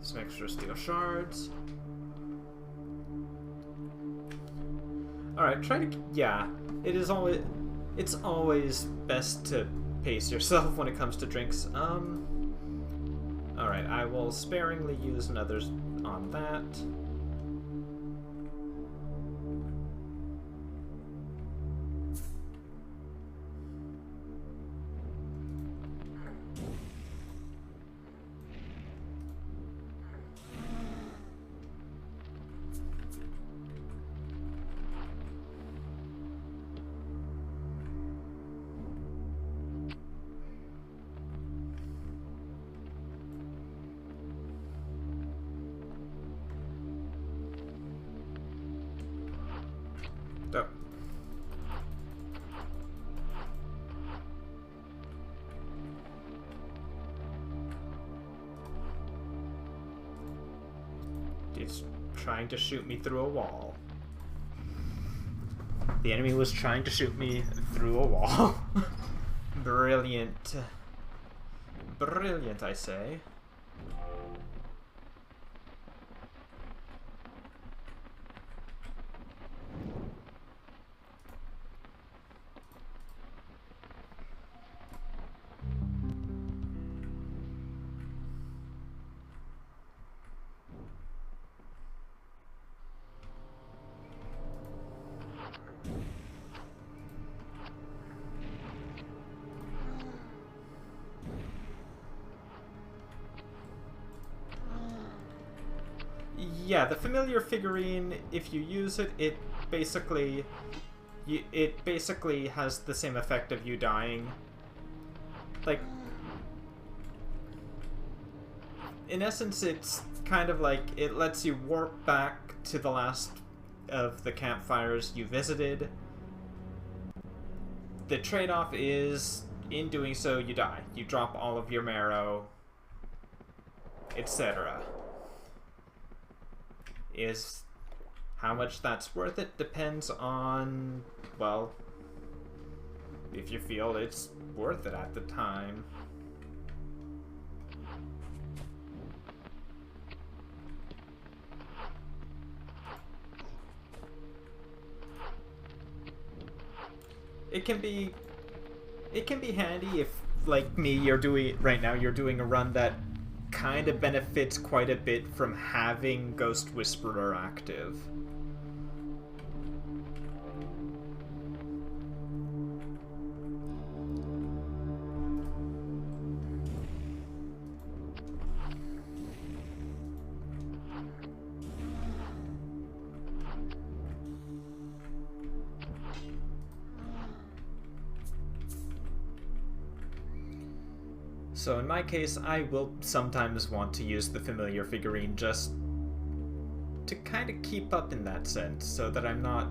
Some extra steel shards. Alright, try to... yeah, it's always best to pace yourself when it comes to drinks. Alright, I will sparingly use another on that. Oh. He's trying to shoot me through a wall. The enemy was trying to shoot me through a wall. Brilliant. Brilliant, I say. Yeah, the familiar figurine, if you use it, it basically has the same effect of you dying. Like, in essence, it's kind of like it lets you warp back to the last of the campfires you visited. The trade-off is, in doing so, you die. You drop all of your marrow, etc. Is how much that's worth it depends on, well, if you feel it's worth it at the time. It can be handy if, like me, you're doing a run that kind of benefits quite a bit from having Ghost Whisperer active. So in my case, I will sometimes want to use the familiar figurine just to kind of keep up in that sense, so that I'm not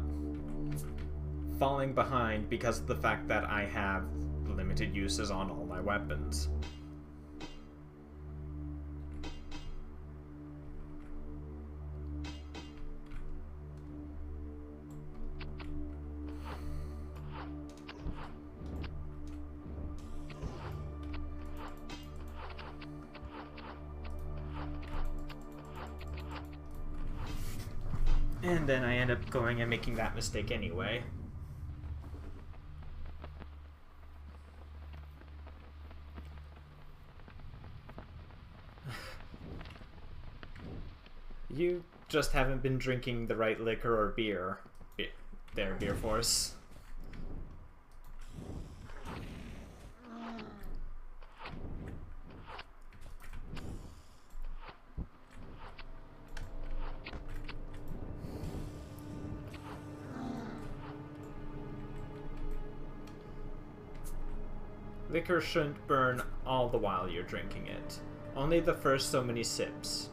falling behind because of the fact that I have limited uses on all my weapons. And then I end up going and making that mistake anyway. You just haven't been drinking the right liquor or beer. There, Beer Force. Liquor shouldn't burn all the while you're drinking it. Only the first so many sips.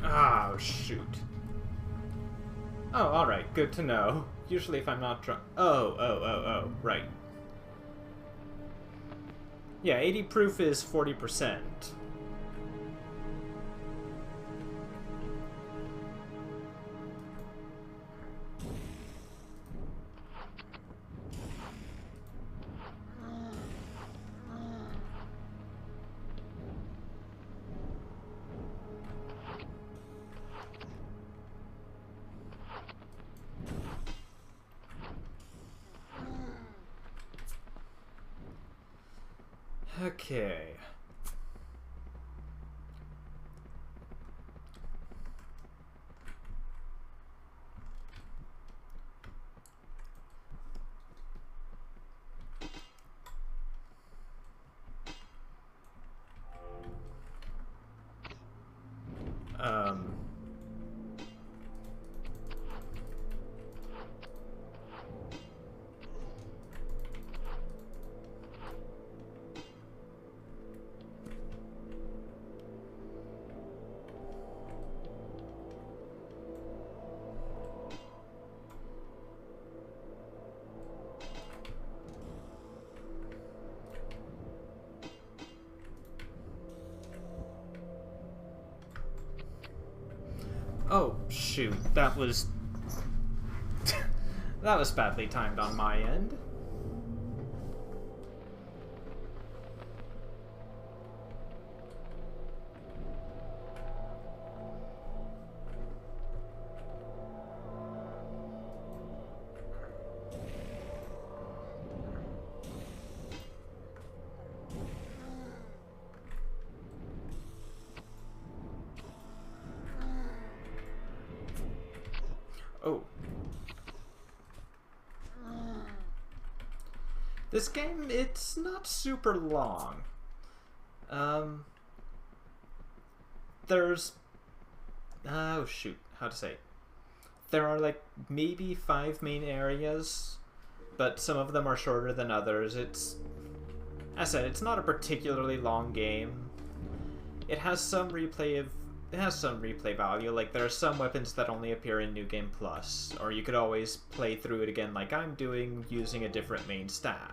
Oh, shoot. Oh, alright, good to know. Usually if I'm not drunk... Oh, right. Yeah, 80 proof is 40%. Okay. Oh, shoot. That was... that was badly timed on my end. Oh. This game, it's not super long. There's... oh, shoot. How to say? There are, like, maybe 5 main areas, but some of them are shorter than others. It's... as I said, it's not a particularly long game. It has some replay value. Like, there are some weapons that only appear in New Game Plus, or you could always play through it again like I'm doing, using a different main stat.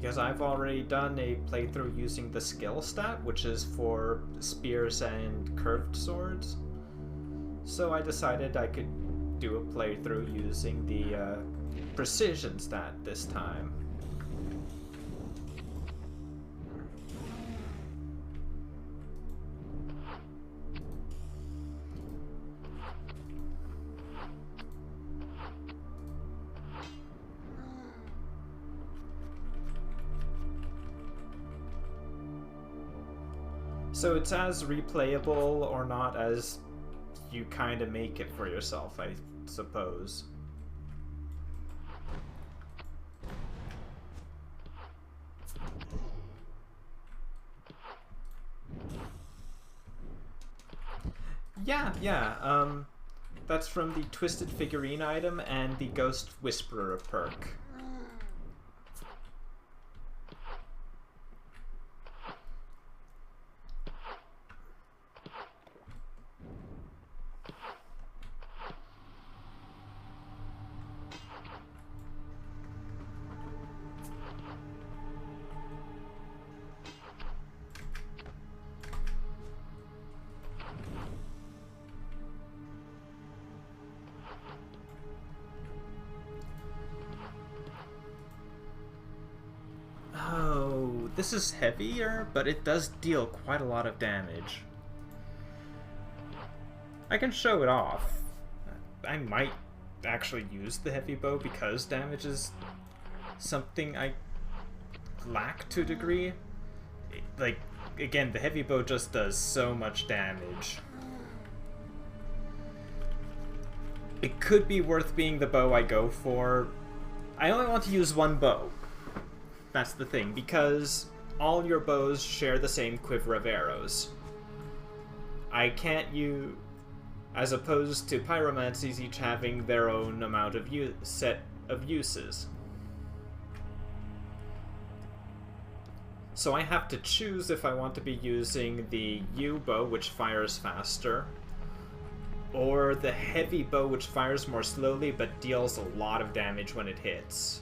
because I've already done a playthrough using the skill stat, which is for spears and curved swords. So I decided I could do a playthrough using the precision stat this time. So it's as replayable or not as you kind of make it for yourself, I suppose. Yeah. That's from the Twisted Figurine item and the Ghost Whisperer perk. Oh, this is heavier, but it does deal quite a lot of damage. I can show it off. I might actually use the heavy bow because damage is something I lack to a degree. Like, again, the heavy bow just does so much damage. It could be worth being the bow I go for. I only want to use one bow. That's the thing, because all your bows share the same quiver of arrows. I can't use... As opposed to Pyromancies each having their own amount of set of uses. So I have to choose if I want to be using the U bow, which fires faster, or the heavy bow, which fires more slowly but deals a lot of damage when it hits.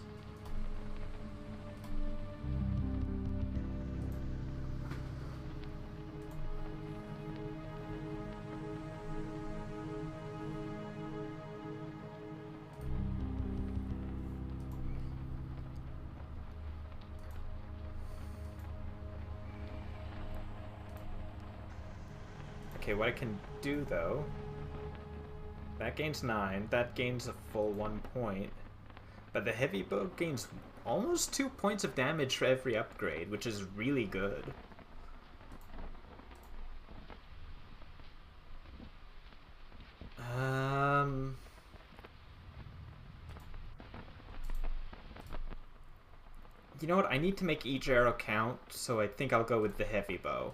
Okay, what I can do, though... That gains 9, that gains a full 1 point. But the heavy bow gains almost 2 points of damage for every upgrade, which is really good. You know what, I need to make each arrow count, so I think I'll go with the heavy bow.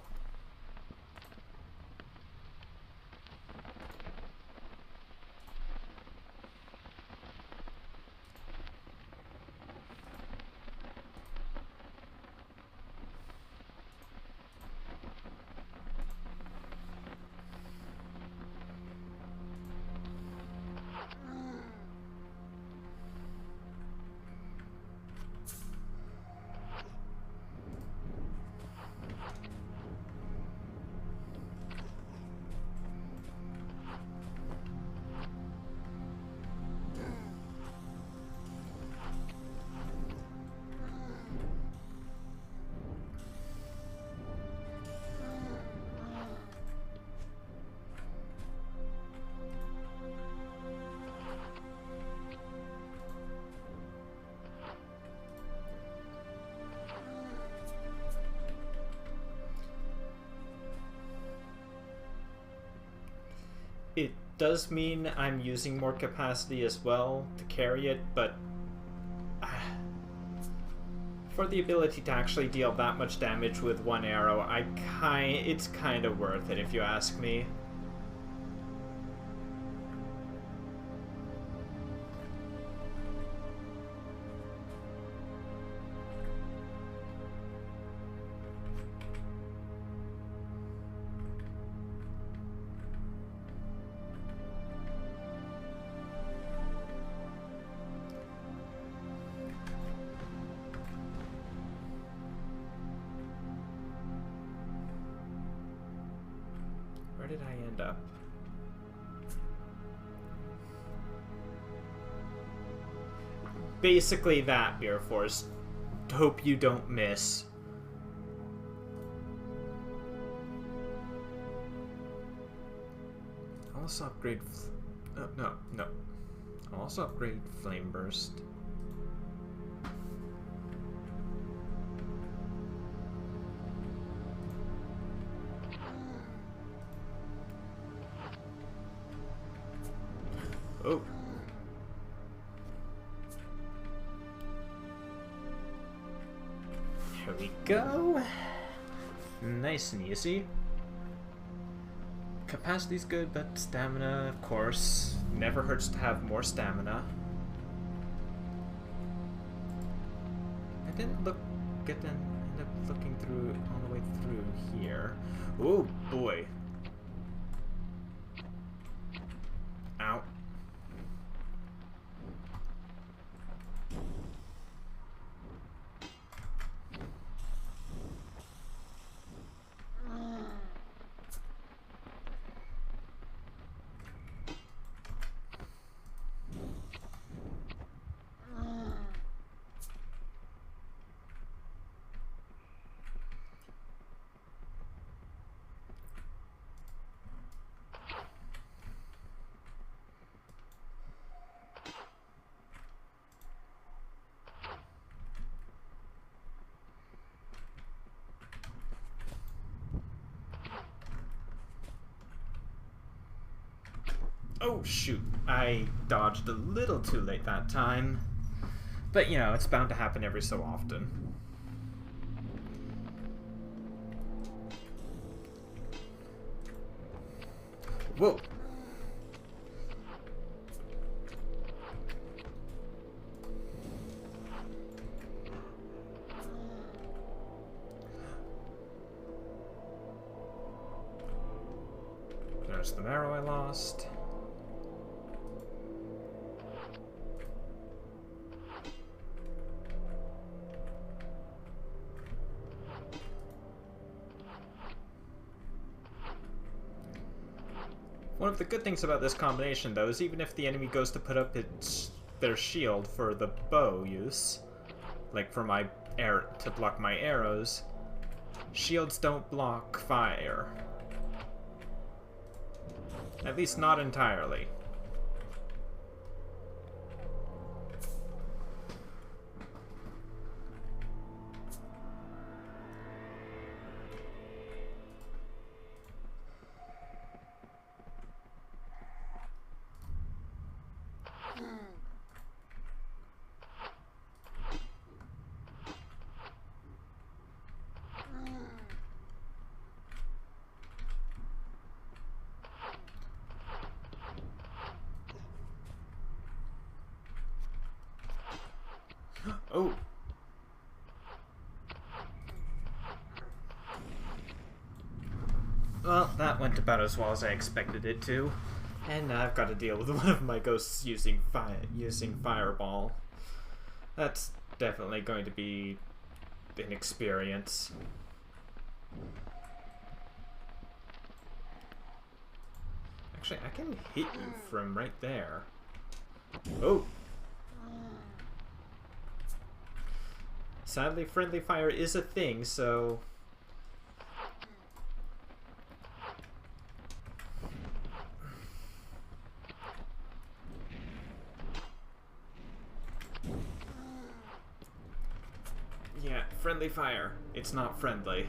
It does mean I'm using more capacity as well to carry it, but for the ability to actually deal that much damage with one arrow, it's kind of worth it if you ask me. did I end up? Basically that, Beer Force. Hope you don't miss. I'll also upgrade... no. I'll also upgrade Flame Burst. Oh. Here we go. Nice and easy. Capacity's good, but stamina, of course. Never hurts to have more stamina. I didn't end up looking through all the way through here. Oh boy. Ow. Oh, shoot. I dodged a little too late that time. But, you know, it's bound to happen every so often. Whoa. There's the marrow I lost. One of the good things about this combination, though, is even if the enemy goes to put up their shield for the bow use, like for my to block my arrows, shields don't block fire. At least not entirely. Oh. Well, that went about as well as I expected it to. And now I've got to deal with one of my ghosts using fireball. That's definitely going to be an experience. Actually, I can hit you from right there. Oh. Sadly, friendly fire is a thing, so... Yeah, friendly fire. It's not friendly.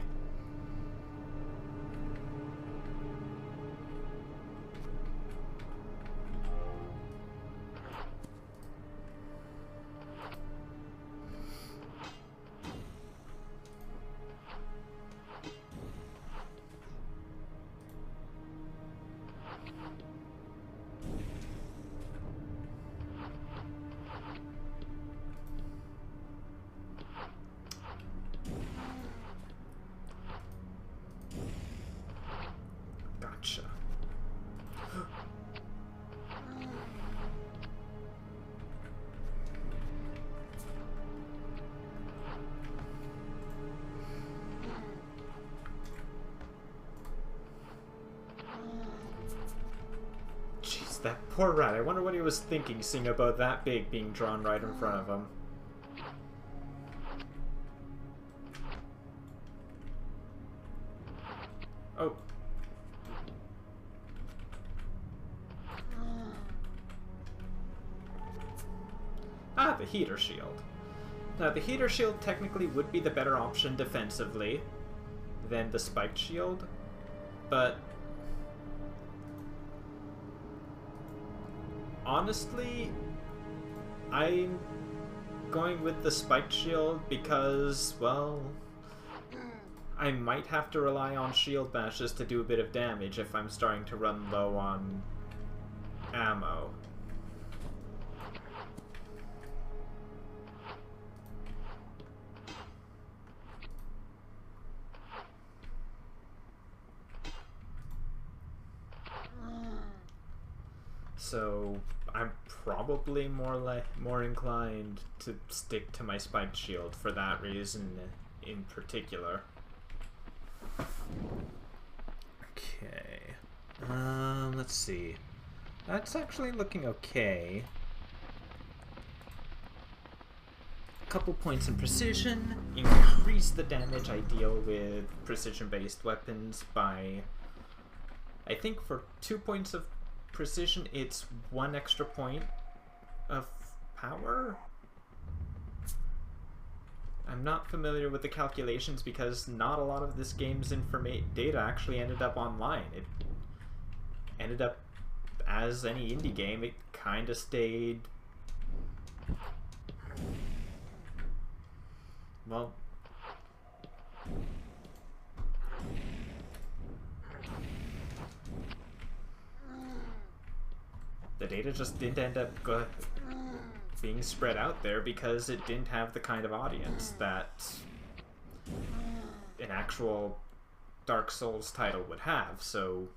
that poor rat. I wonder what he was thinking, seeing about that big being drawn right in front of him. Oh. Ah, the heater shield. Now, the heater shield technically would be the better option defensively than the spiked shield, but honestly, I'm going with the spiked shield because, well, I might have to rely on shield bashes to do a bit of damage if I'm starting to run low on ammo. So I'm probably more inclined to stick to my spiked shield for that reason in particular. Okay. Let's see. That's actually looking okay. A couple points in precision. Increase the damage I deal with precision-based weapons by, I think for 2 points of precision, it's 1 extra point of power? I'm not familiar with the calculations because not a lot of this game's data actually ended up online. It ended up, as any indie game, it kind of stayed... well... the data just didn't end up being spread out there because it didn't have the kind of audience that an actual Dark Souls title would have, so...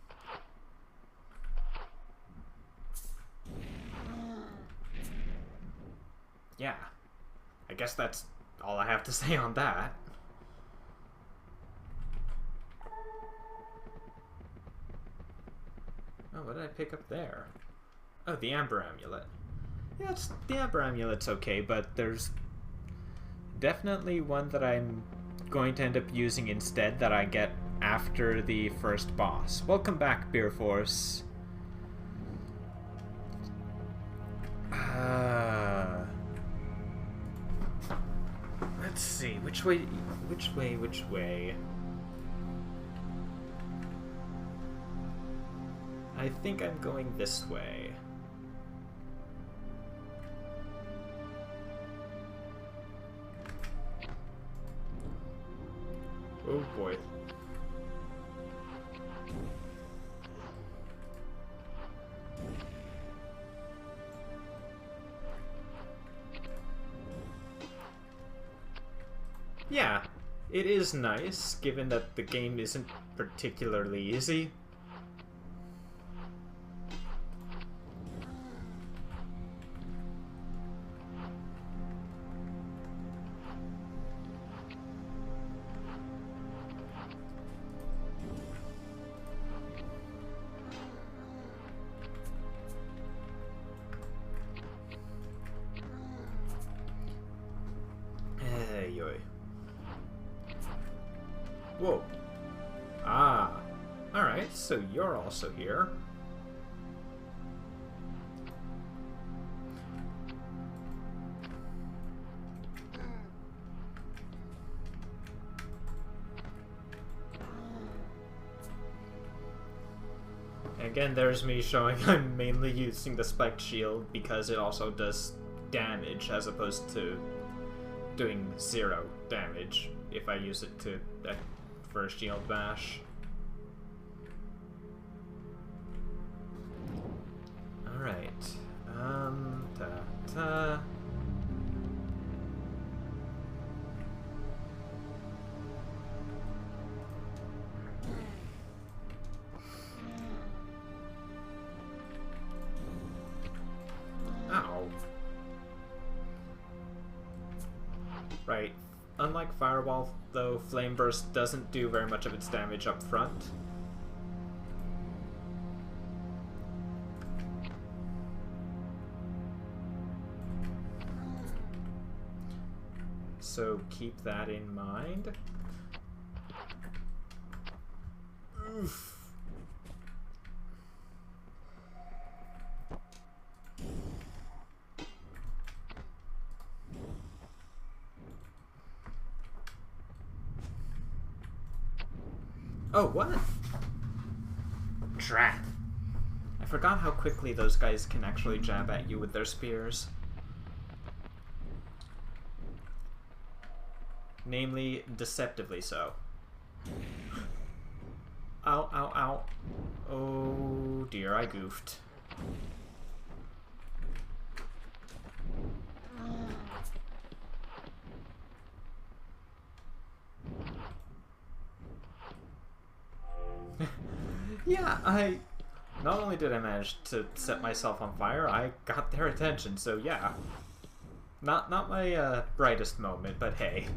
yeah. I guess that's all I have to say on that. Oh, what did I pick up there? Oh, the Amber Amulet. Yeah, the Amber Amulet's okay, but there's definitely one that I'm going to end up using instead that I get after the first boss. Welcome back, Beer Force. Let's see, which way? I think I'm going this way. Oh boy. Yeah, it is nice, given that the game isn't particularly easy. Whoa. Ah. Alright, so you're also here. Again, there's me showing I'm mainly using the spiked shield because it also does damage as opposed to doing 0 damage if I use it to for a shield bash. Alright. Ow. Right. Unlike Fireball, though, Flame Burst doesn't do very much of its damage up front. so keep that in mind. Oof. Oh, what? Drat. I forgot how quickly those guys can actually jab at you with their spears. Namely, deceptively so. Ow, ow, ow. Oh dear, I goofed. Yeah, not only did I manage to set myself on fire, I got their attention, so yeah. Not my brightest moment, but hey.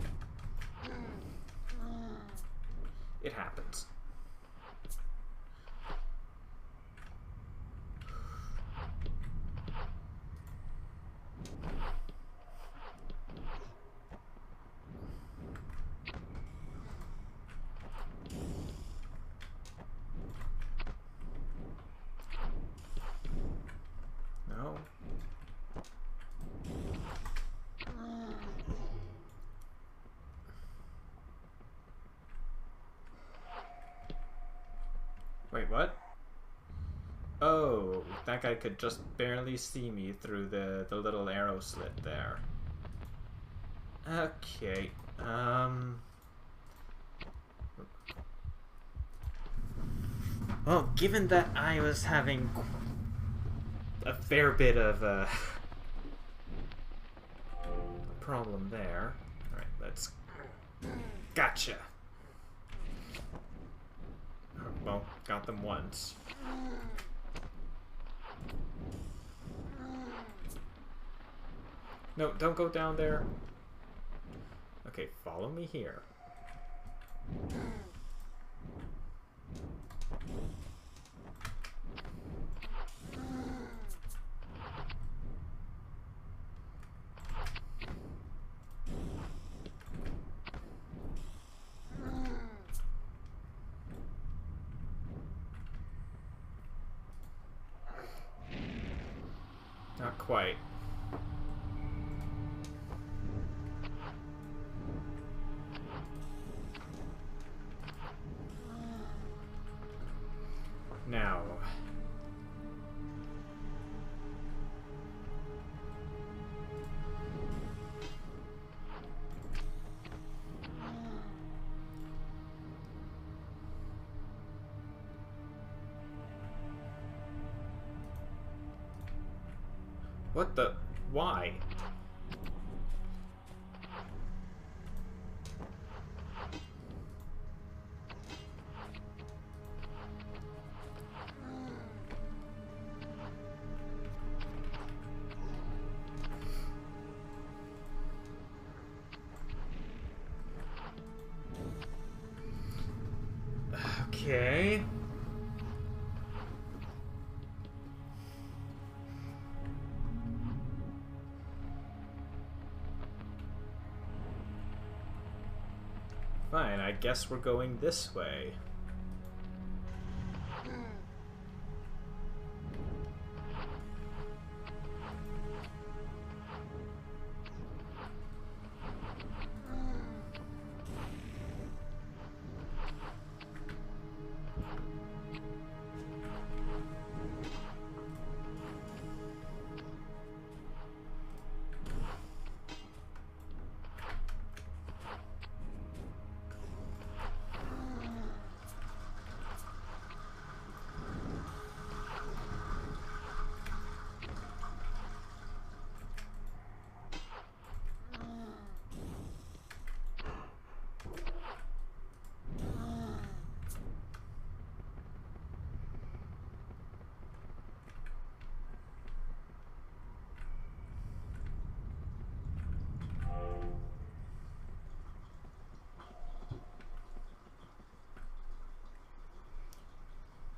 It happens. No. Wait, what? Oh, that guy could just barely see me through the little arrow slit there. Okay, well, given that I was having a fair bit of a problem there. Alright, let's... Gotcha! Well, got them once. No, don't go down there. Okay, follow me here. Not quite. Now. What the? Why? Okay. Fine, I guess we're going this way.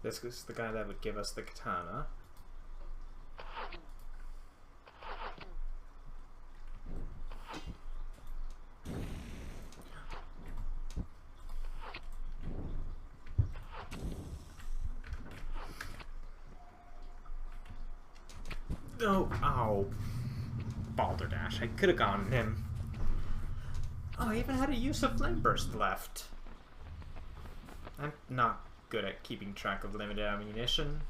This is the guy that would give us the katana. Oh, ow. Balderdash. I could have gotten him. Oh, I even had a use of Flame Burst left. I'm not good at keeping track of limited ammunition.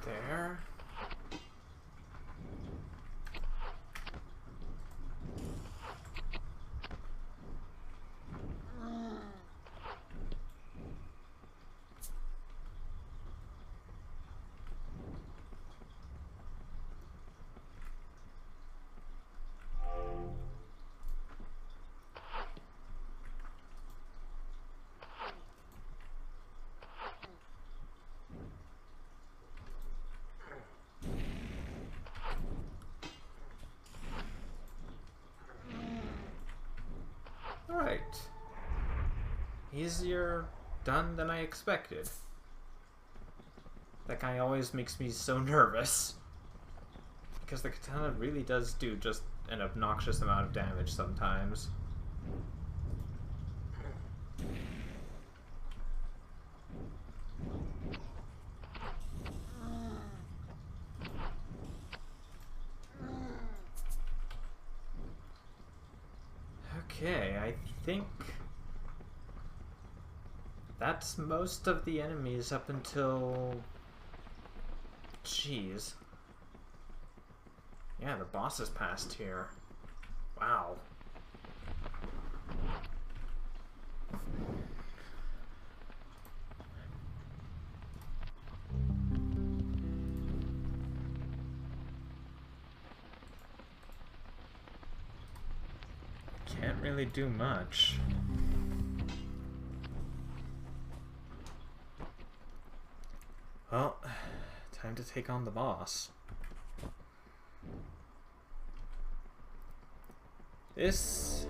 There. Alright. Easier done than I expected. That guy always makes me so nervous. Because the katana really does do just an obnoxious amount of damage sometimes. Okay, I think that's most of the enemies up until... Jeez. Yeah, the boss has passed here. Wow. Can't really do much. Well, time to take on the boss. This...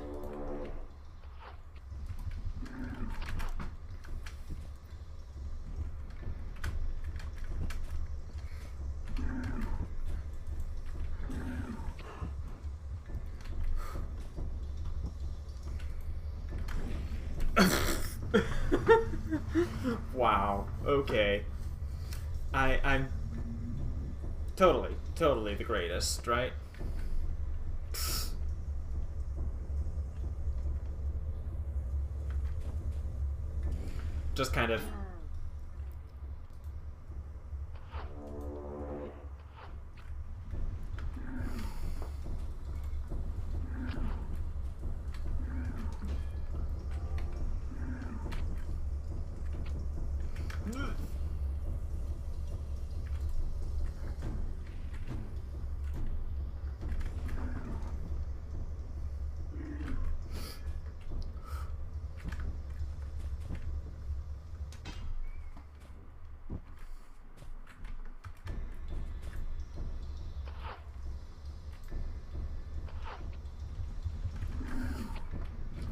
Wow, okay. I'm totally the greatest, right? Just kind of...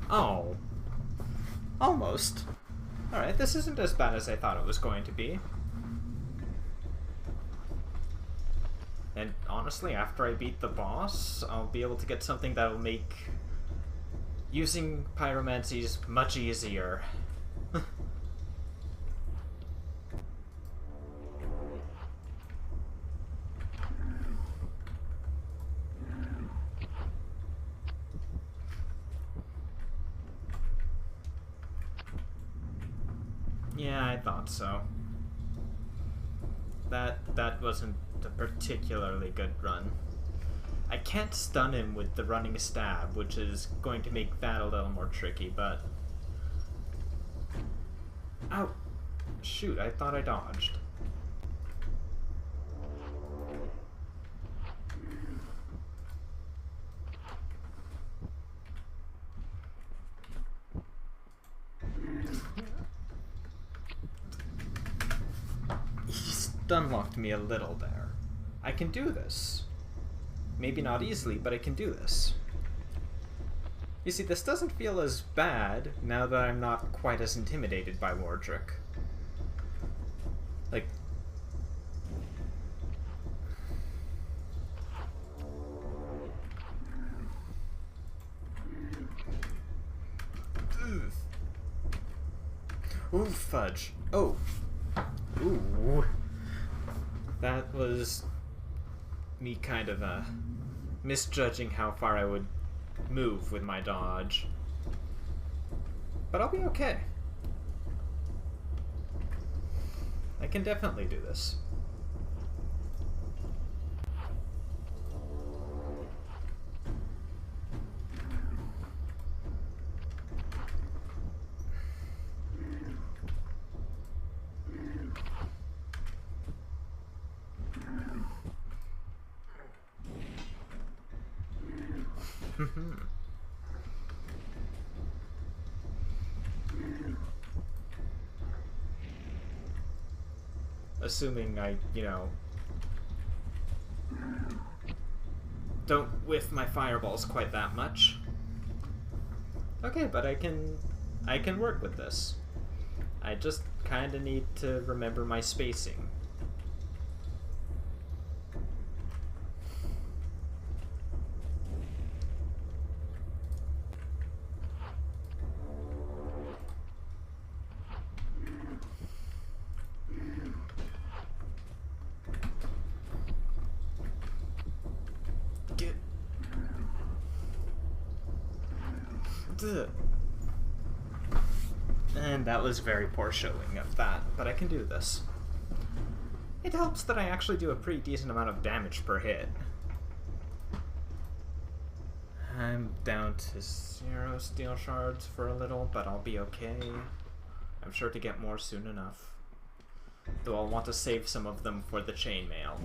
Oh. Almost. Alright, this isn't as bad as I thought it was going to be. And honestly, after I beat the boss, I'll be able to get something that'll make using Pyromancies much easier. Yeah, I thought so. That wasn't a particularly good run. I can't stun him with the running stab, which is going to make that a little more tricky, but... Ow! Shoot, I thought I dodged. He stun-locked me a little there. I can do this. Maybe not easily, but I can do this. You see, this doesn't feel as bad now that I'm not quite as intimidated by Wardrick. Like... Ooh, fudge. Oh. Ooh. That was me kind of misjudging how far I would move with my dodge. But I'll be okay. I can definitely do this. Assuming I, you know, don't whiff my fireballs quite that much. Okay, but I can work with this. I just kind of need to remember my spacing. And that was very poor showing of that, but I can do this. It helps that I actually do a pretty decent amount of damage per hit. I'm down to 0 steel shards for a little, but I'll be okay. I'm sure to get more soon enough. Though I'll want to save some of them for the chainmail.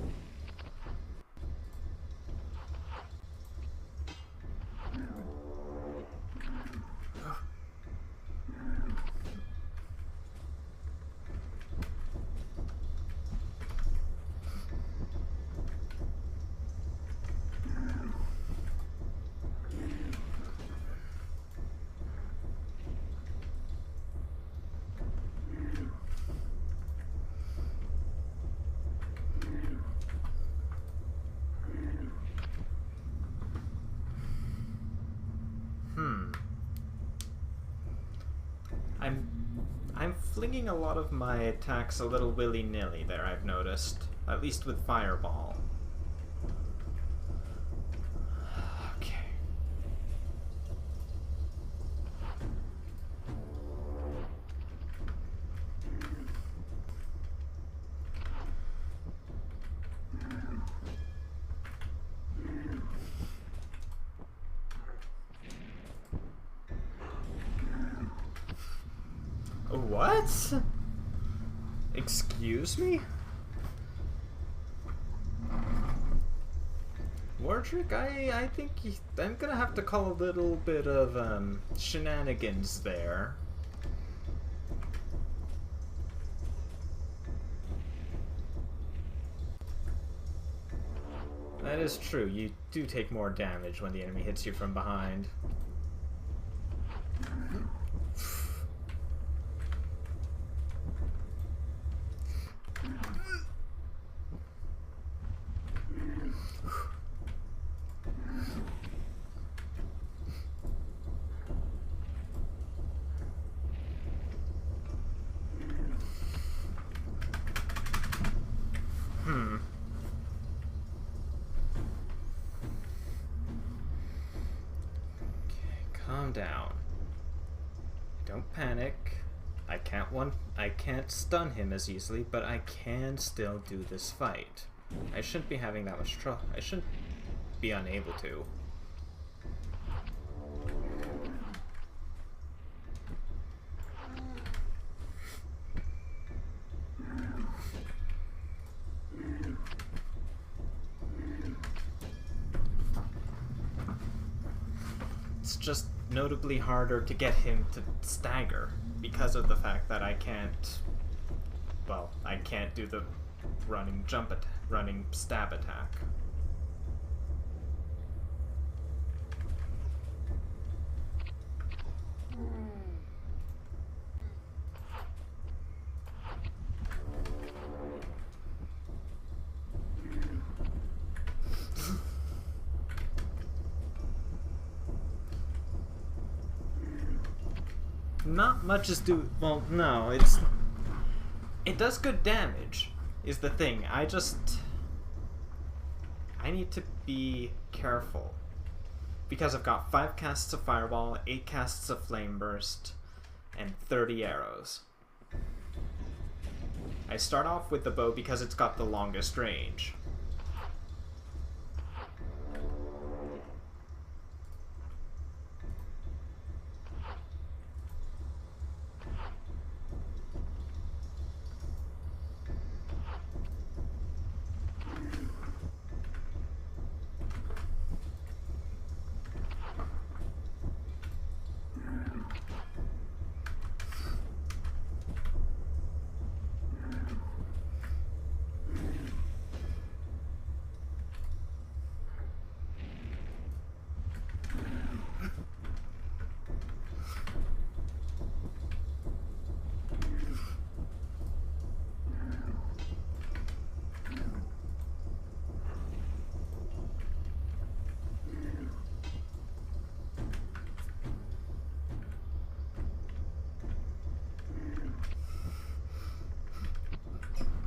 I'm flinging a lot of my attacks a little willy-nilly there, I've noticed. At least with Fireball. Okay. What? Excuse me? Wardrick, I think I'm gonna have to call a little bit of shenanigans there. That is true, you do take more damage when the enemy hits you from behind. Calm down. Don't panic. I can't stun him as easily, but I can still do this fight. I shouldn't be having that much trouble. be unable to. It's just notably harder to get him to stagger because of the fact that I can't, well, I can't do the running stab attack. Not much is well, no, it does good damage, is the thing. I need to be careful. Because I've got 5 casts of Fireball, 8 casts of Flame Burst, and 30 arrows. I start off with the bow because it's got the longest range.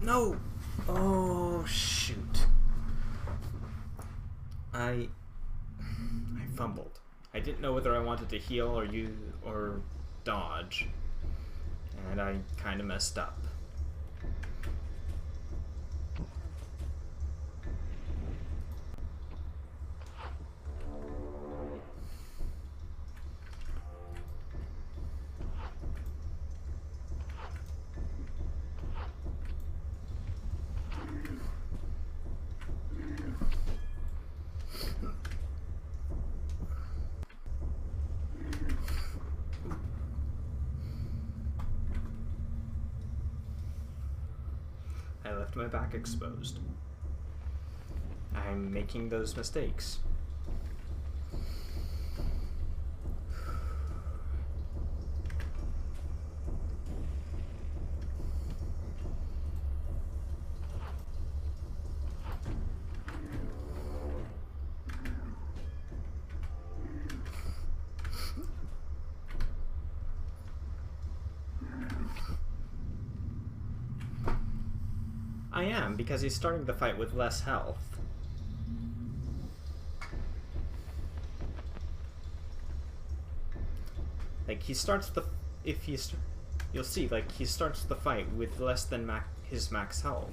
No! Oh, shoot. I fumbled. I didn't know whether I wanted to heal or dodge. And I kind of messed up. I left my back exposed. I'm making those mistakes. I am, because he's starting the fight with less health. Like, he starts the... you'll see, like, he starts the fight with less than his max health.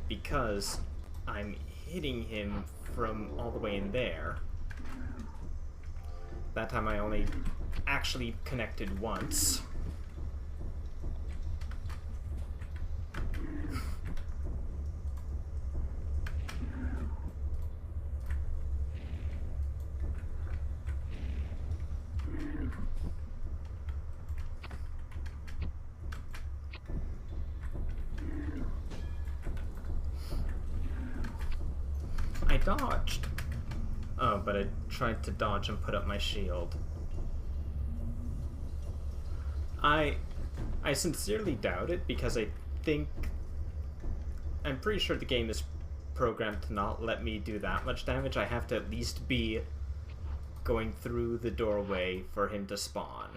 Because I'm hitting him from all the way in there. That time I only actually connected once. I dodged. Oh, but I tried to dodge and put up my shield. I sincerely doubt it, because I'm pretty sure the game is programmed to not let me do that much damage. I have to at least be going through the doorway for him to spawn.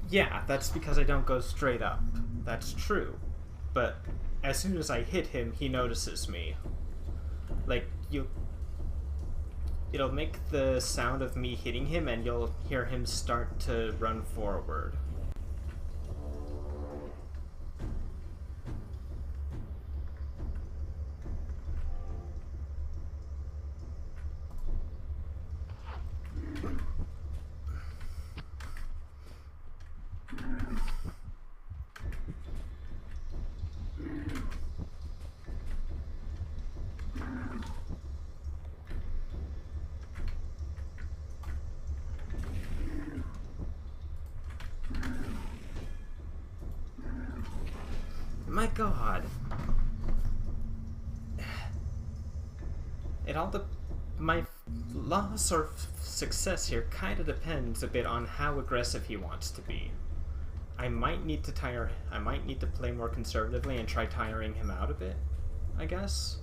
Yeah, that's because I don't go straight up. That's true. But as soon as I hit him, he notices me. Like, it'll make the sound of me hitting him and you'll hear him start to run forward. My god. My loss or success here kind of depends a bit on how aggressive he wants to be. I might need to play more conservatively and try tiring him out a bit, I guess.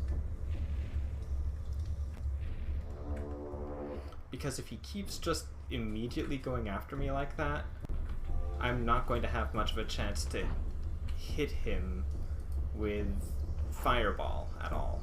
Because if he keeps just immediately going after me like that, I'm not going to have much of a chance to hit him with Fireball at all.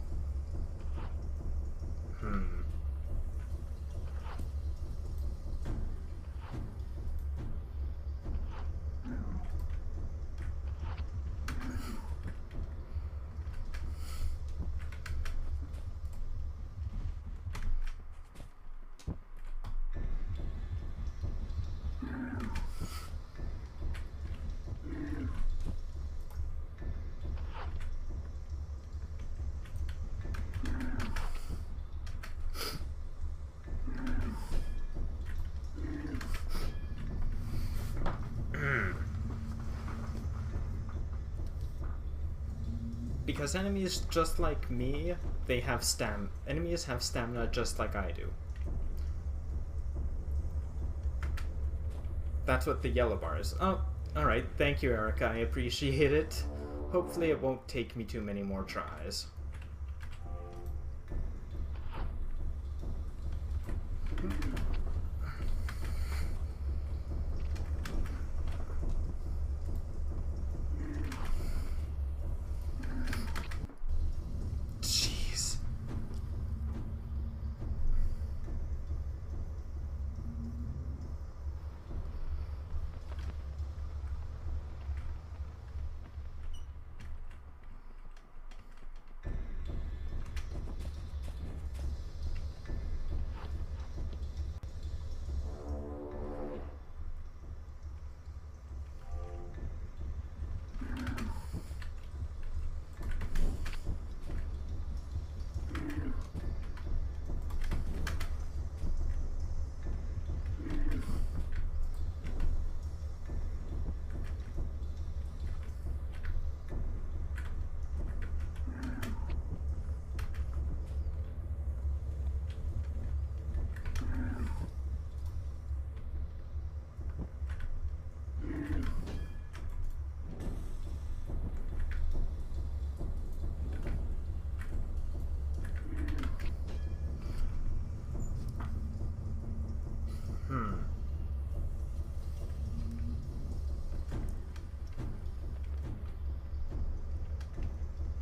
Because enemies just like me, enemies have stamina just like I do. That's what the yellow bar is. Oh, alright, thank you, Erica, I appreciate it. Hopefully it won't take me too many more tries.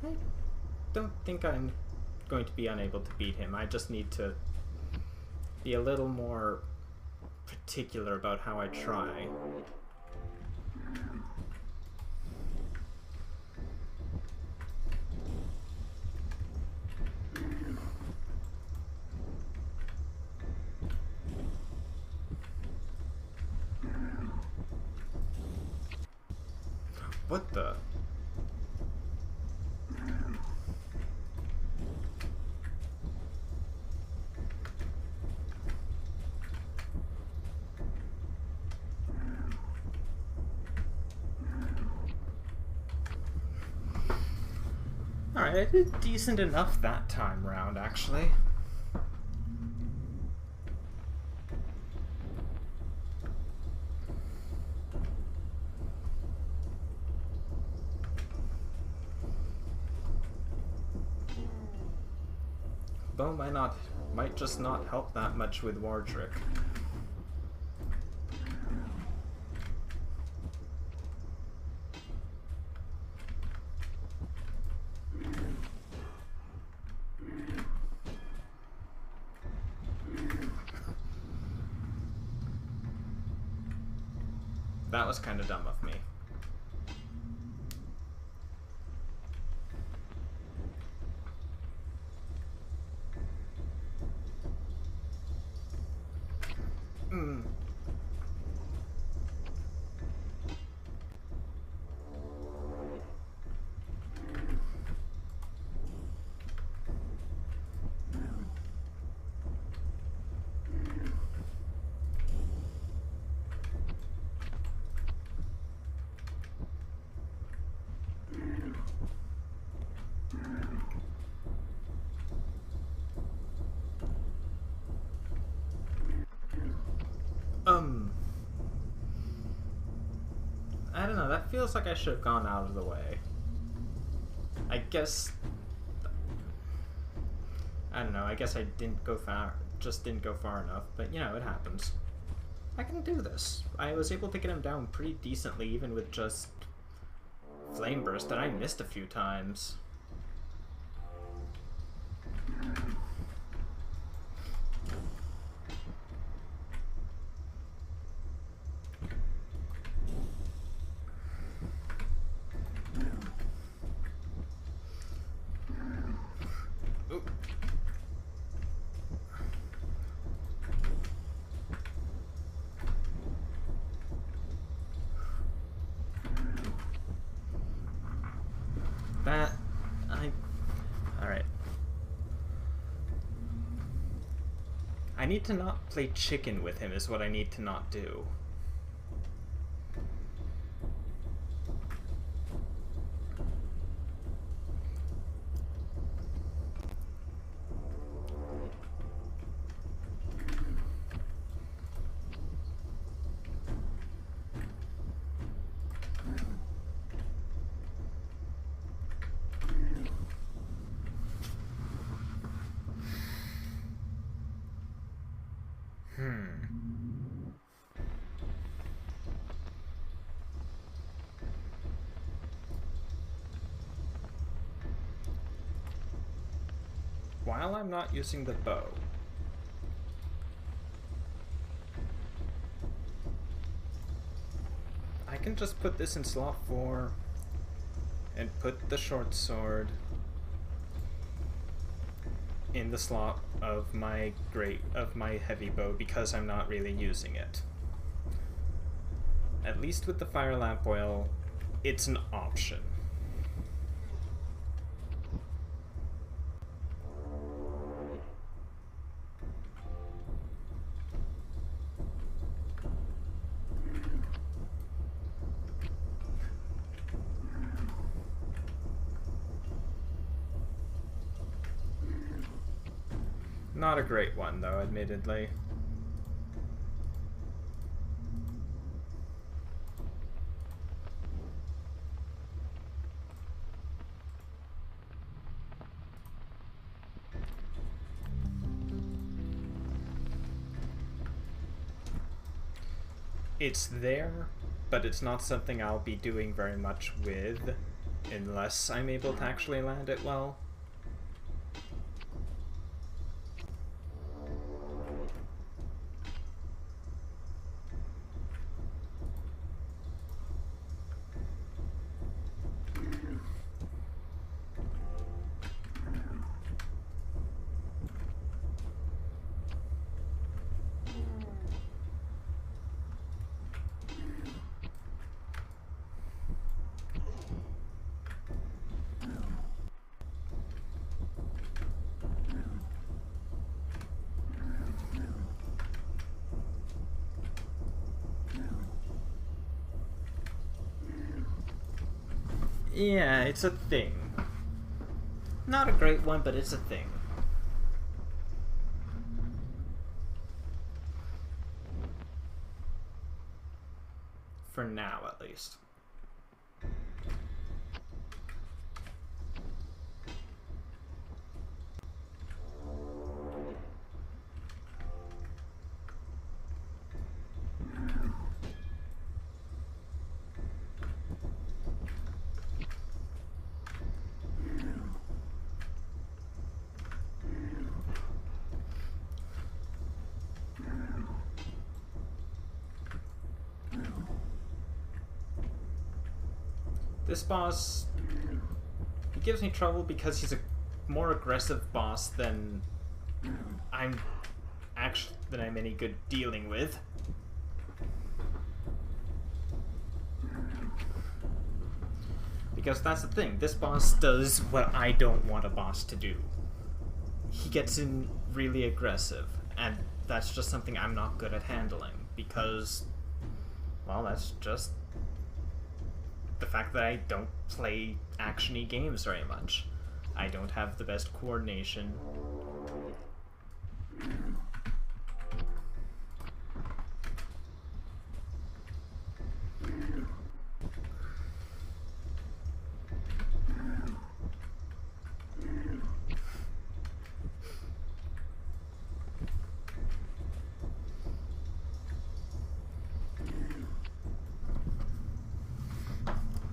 I don't think I'm going to be unable to beat him. I just need to be a little more particular about how I try. What the? Alright, I did decent enough that time round, actually. Bow might just not help that much with War Trick. That was kind of dumb of me. I don't know, that feels like I should have gone out of the way. I guess... I don't know, I guess I didn't go far, just didn't go far enough, but you know, it happens. I can do this. I was able to get him down pretty decently even with just Flame Burst that I missed a few times. Alright. I need to not play chicken with him is what I need to not do. While I'm not using the bow, I can just put this in slot 4 and put the short sword in the slot of my heavy bow because I'm not really using it. At least with the fire lamp oil, it's an option. Not a great one, though, admittedly. It's there, but it's not something I'll be doing very much with, unless I'm able to actually land it well. Yeah, it's a thing. Not a great one, but it's a thing. For now, at least. This boss, he gives me trouble because he's a more aggressive boss than I'm any good dealing with. Because that's the thing, this boss does what I don't want a boss to do. He gets in really aggressive, and that's just something I'm not good at handling, because, well, that's just the fact that I don't play action-y games very much. I don't have the best coordination.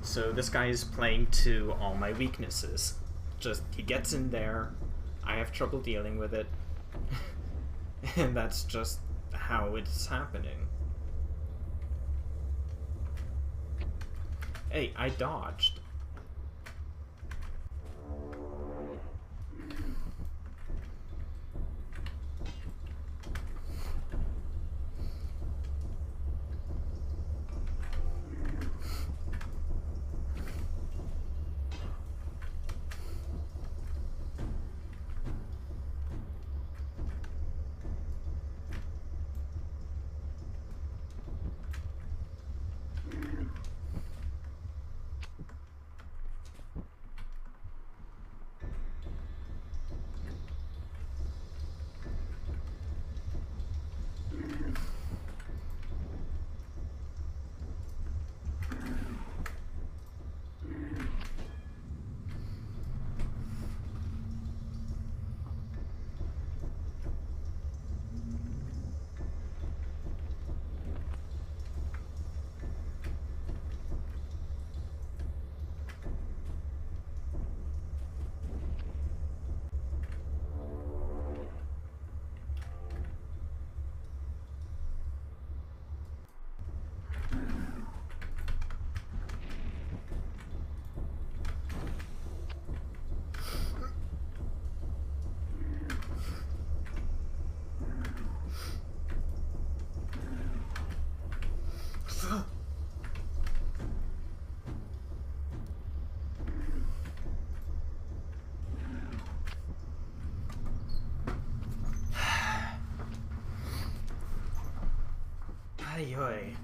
So this guy is playing to all my weaknesses. Just, he gets in there, I have trouble dealing with it, and that's just how it's happening. Hey, I dodged. Ay-yoy.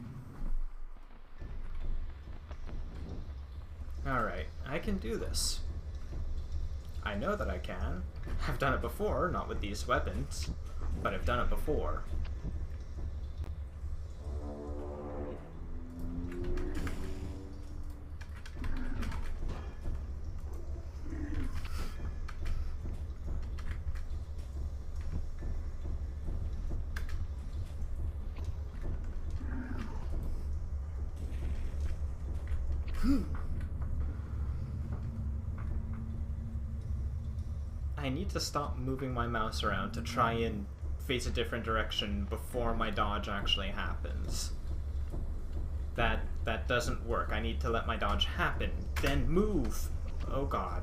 Alright, I can do this. I know that I can. I've done it before, not with these weapons, but I've done it before. I need to stop moving my mouse around to try and face a different direction before my dodge actually happens. That doesn't work. I need to let my dodge happen, then move. Oh god.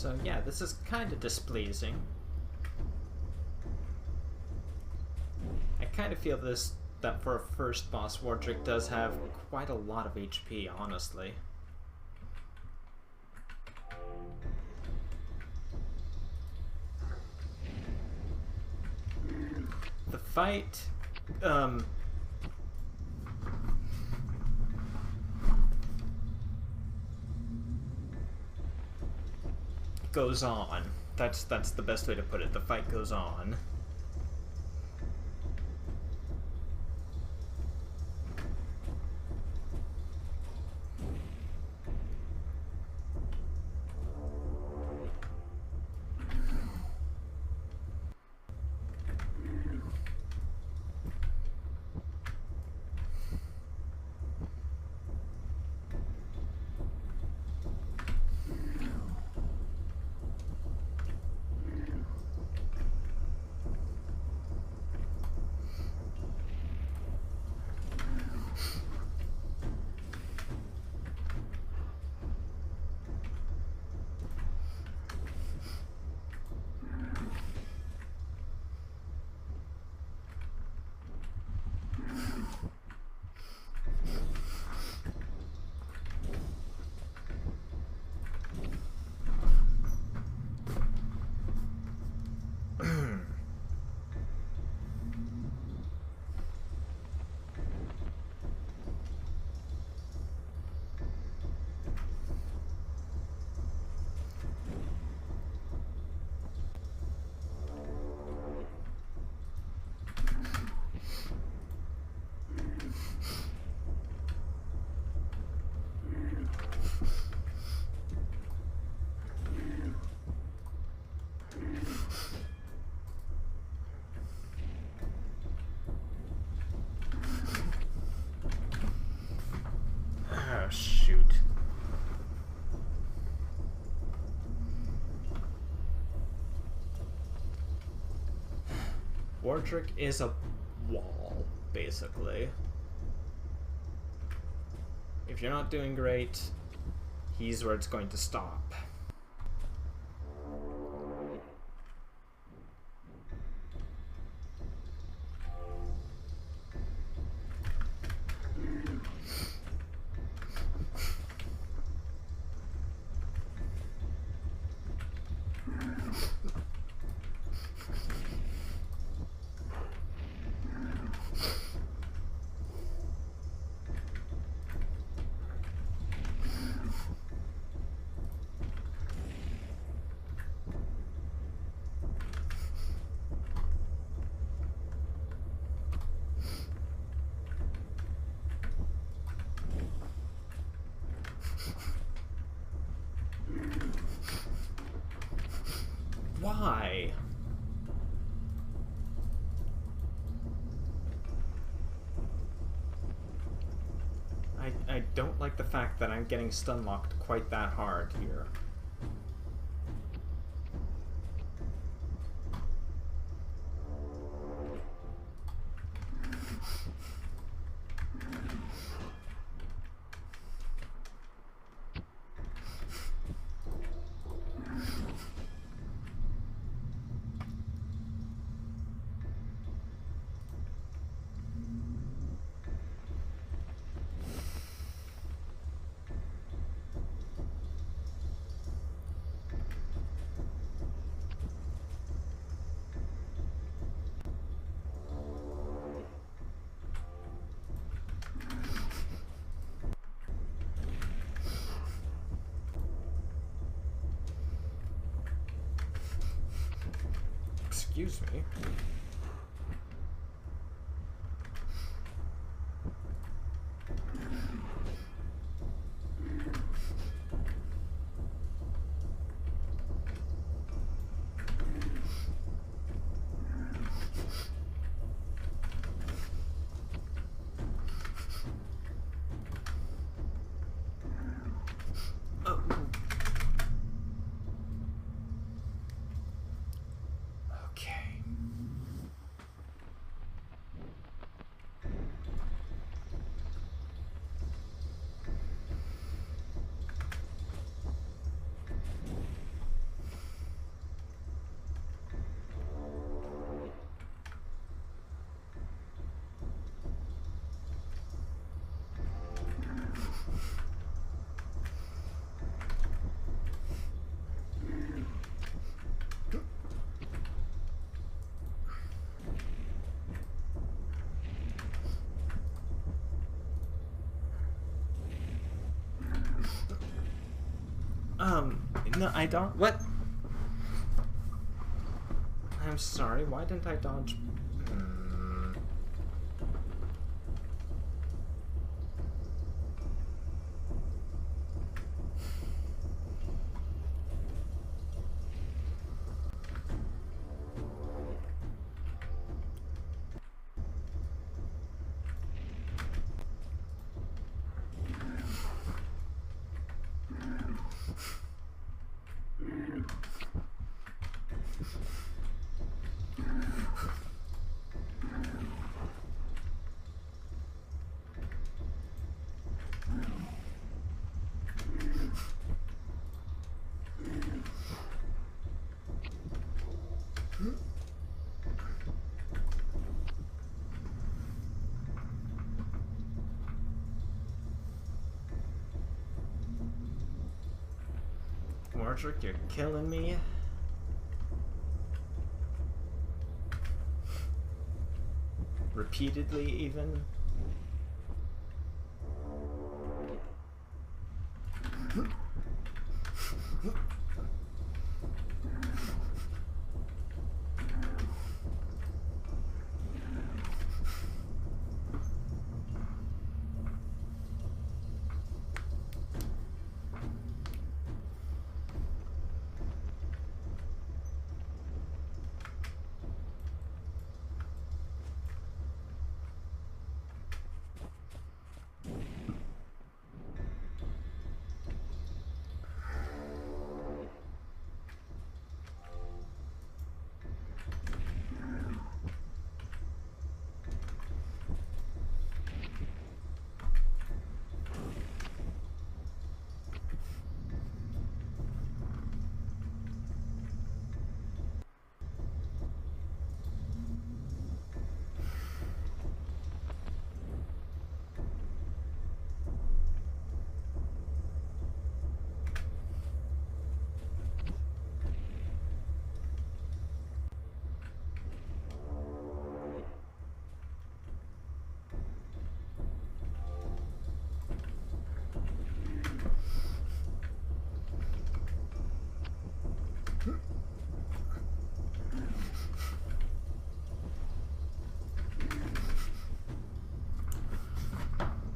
So yeah, this is kind of displeasing. I kind of feel that for a first boss, Wardrick does have quite a lot of HP, honestly. The fight, goes on. That's the best way to put it. The fight goes on. Oh, shoot. Wardrick is a wall, basically. If you're not doing great, he's where it's going to stop. Why? I don't like the fact that I'm getting stun locked quite that hard here. Excuse me. No, I don't. What? I'm sorry, why didn't I dodge? Mordrick, you're killing me. Repeatedly, even.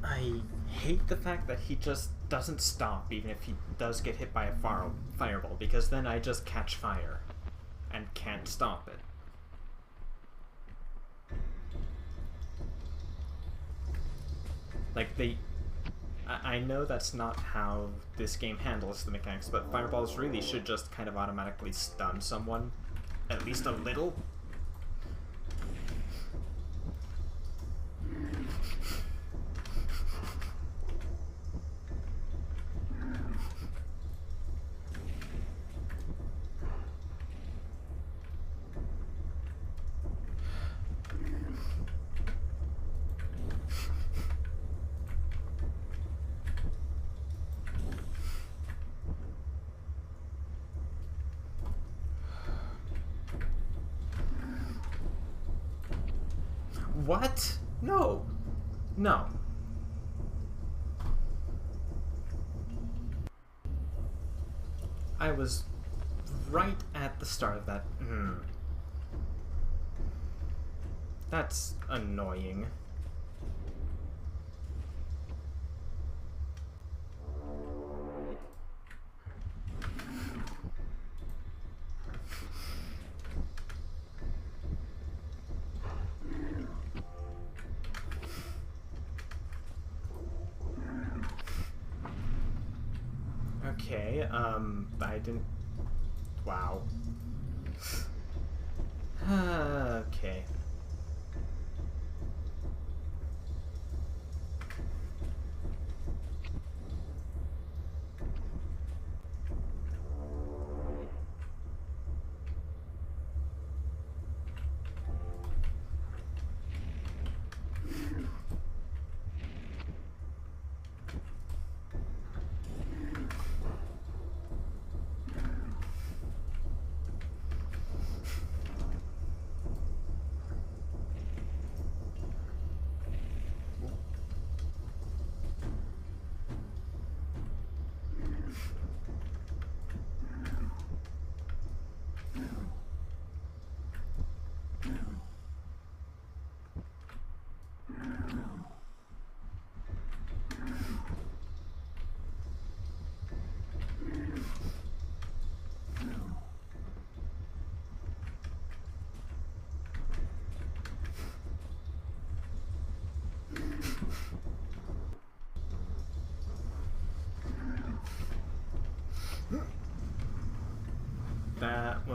I hate the fact that he just doesn't stop even if he does get hit by a fireball, because then I just catch fire and can't stop it. Like, I know that's not how this game handles the mechanics, but fireballs really should just kind of automatically stun someone, at least a little. What? No. No. I was right at the start of that. That's annoying. Okay, I didn't... Wow. Okay.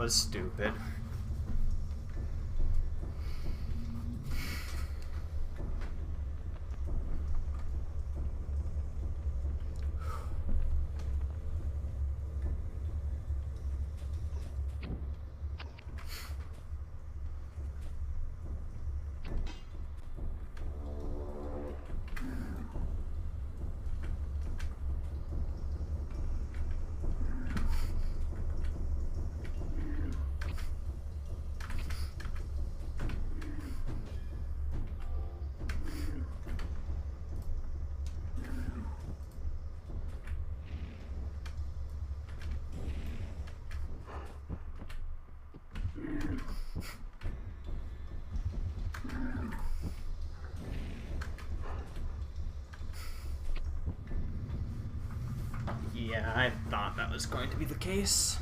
was stupid. Yeah, I thought that was going to be the case.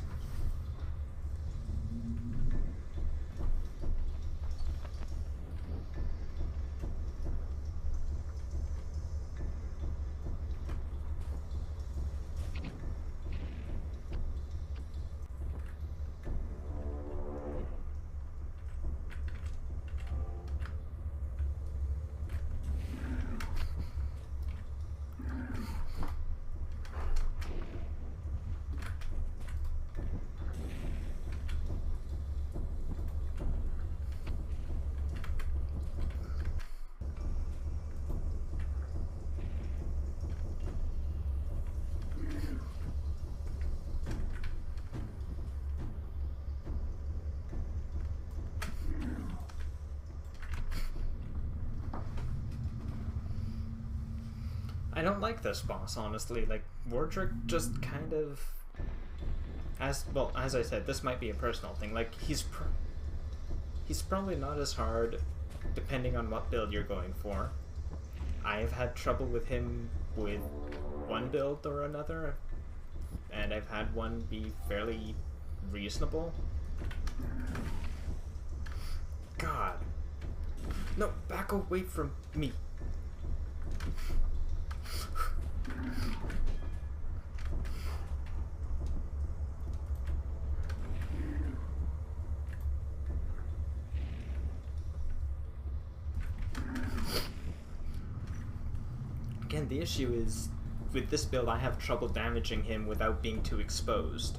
I don't like this boss, honestly. Like, Wardrick just kind of... As I said, this might be a personal thing. Like, he's probably not as hard, depending on what build you're going for. I've had trouble with him with one build or another, and I've had one be fairly reasonable. God. No, back away from me. Again, the issue is, with this build I have trouble damaging him without being too exposed.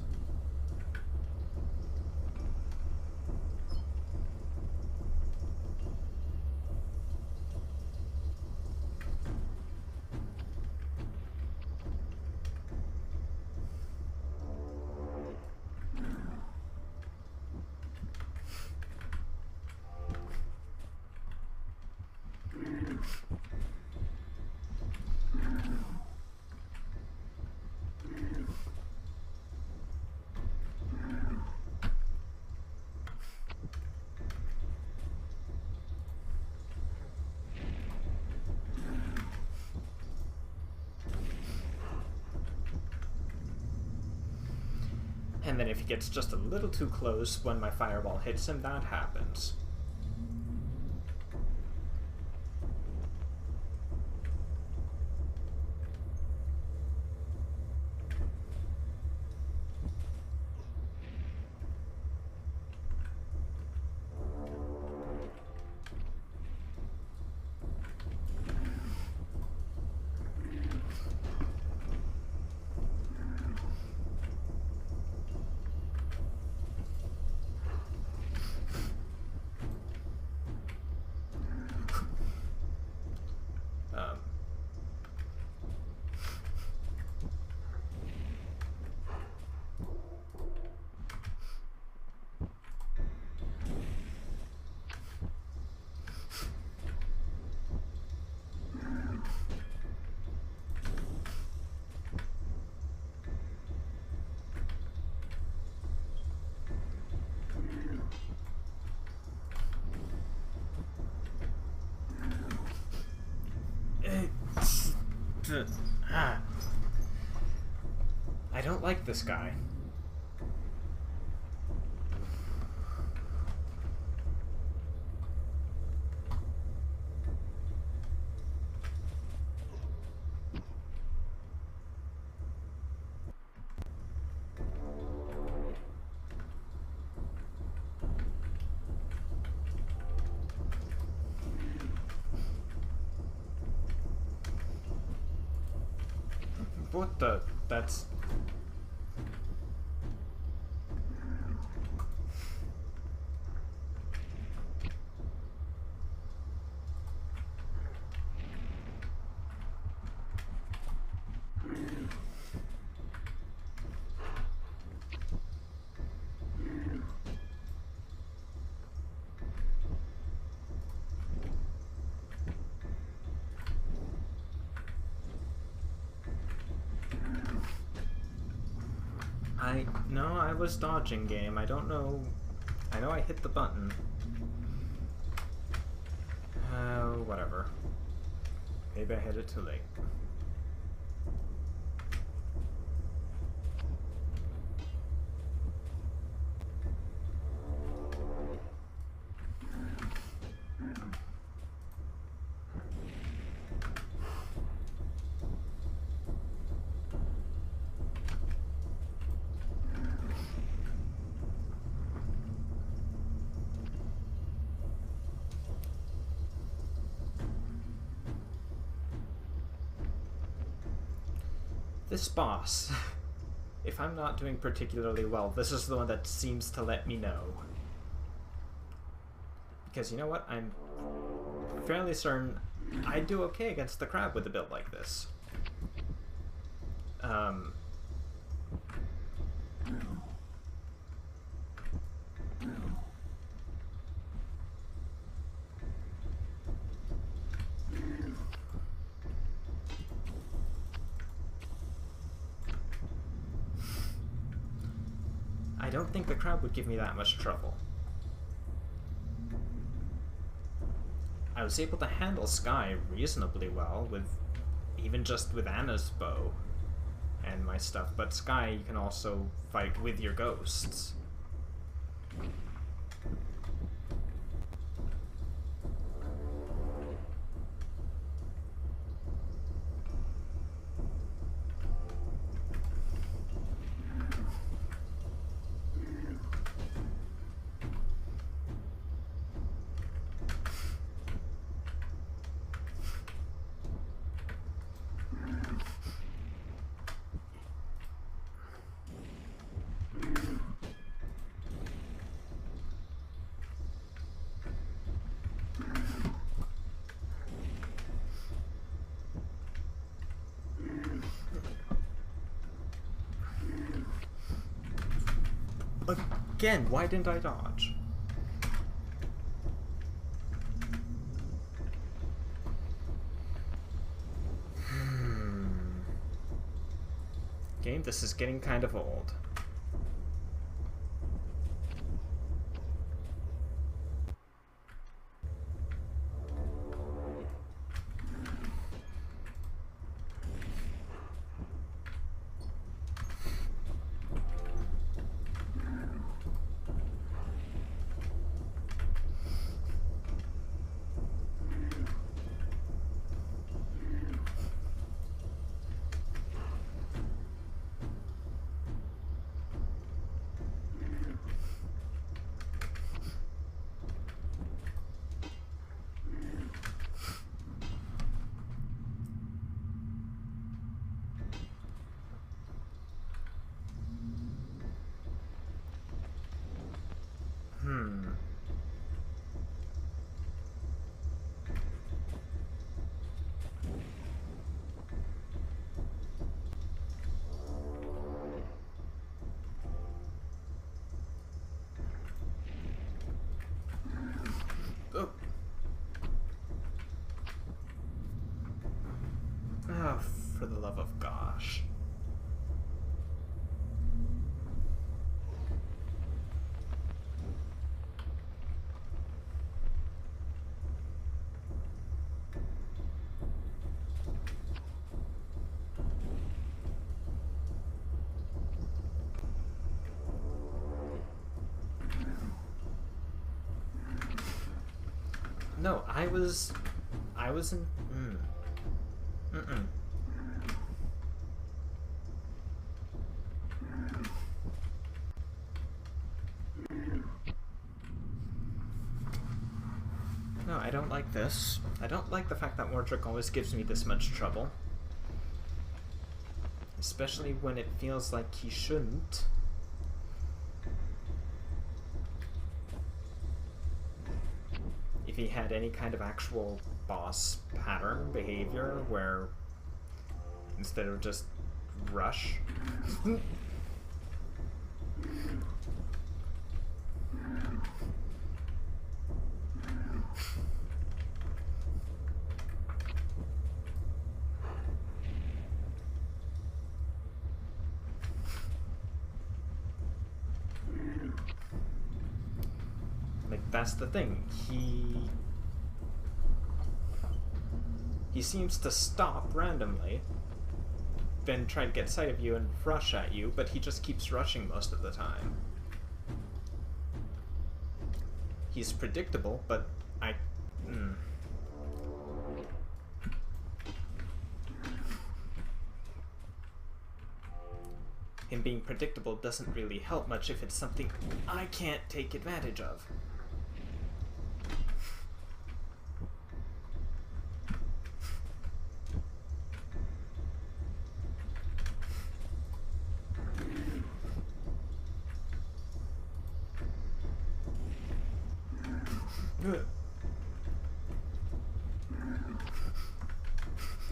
And then if he gets just a little too close when my fireball hits him, that happens. I don't like this guy. What the? That's... No, I was dodging, game. I don't know... I know I hit the button. Whatever. Maybe I hit it too late. This boss, if I'm not doing particularly well, this is the one that seems to let me know. Because you know what? I'm fairly certain I do okay against the crab with a build like this. I don't think the crowd would give me that much trouble. I was able to handle Sky reasonably well with even just with Anna's bow and my stuff, but Sky you can also fight with your ghosts. Again, why didn't I dodge? Game, this is getting kind of old. Oh, for the love of gosh. No, I was in... No, I don't like this. I don't like the fact that Mordric always gives me this much trouble. Especially when it feels like he shouldn't. If he had any kind of actual boss pattern behavior where instead of just rush. Like, that's the thing. He seems to stop randomly, then try to get sight of you and rush at you, but he just keeps rushing most of the time. He's predictable, but Him being predictable doesn't really help much if it's something I can't take advantage of.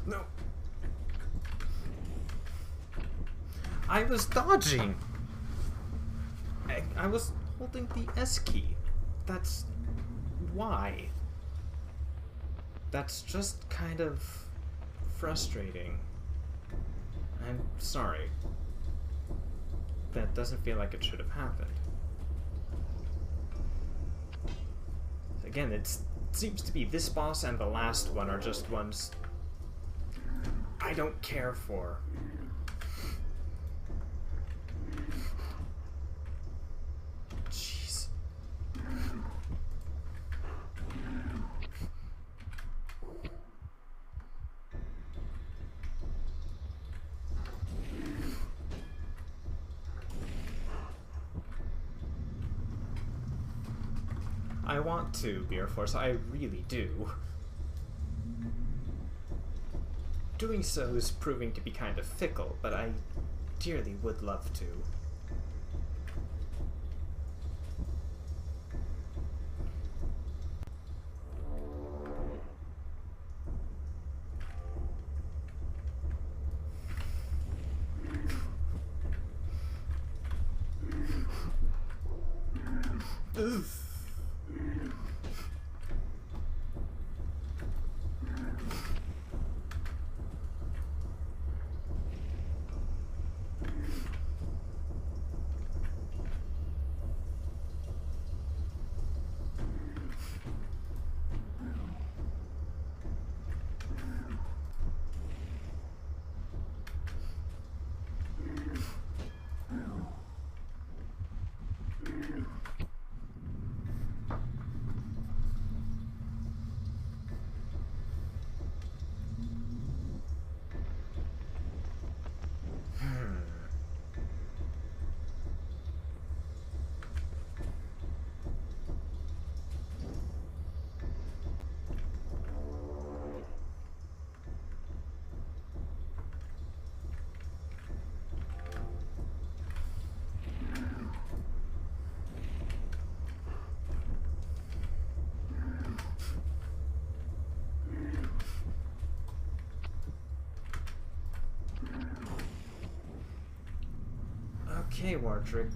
No. I was dodging. I was holding the S key. That's why. That's just kind of frustrating. I'm sorry. That doesn't feel like it should have happened. Again, it seems to be this boss and the last one are just ones I don't care for. Jeez. I want to, Beer Force, I really do. Doing so is proving to be kind of fickle, but I dearly would love to. Ugh. Okay, Wardrick,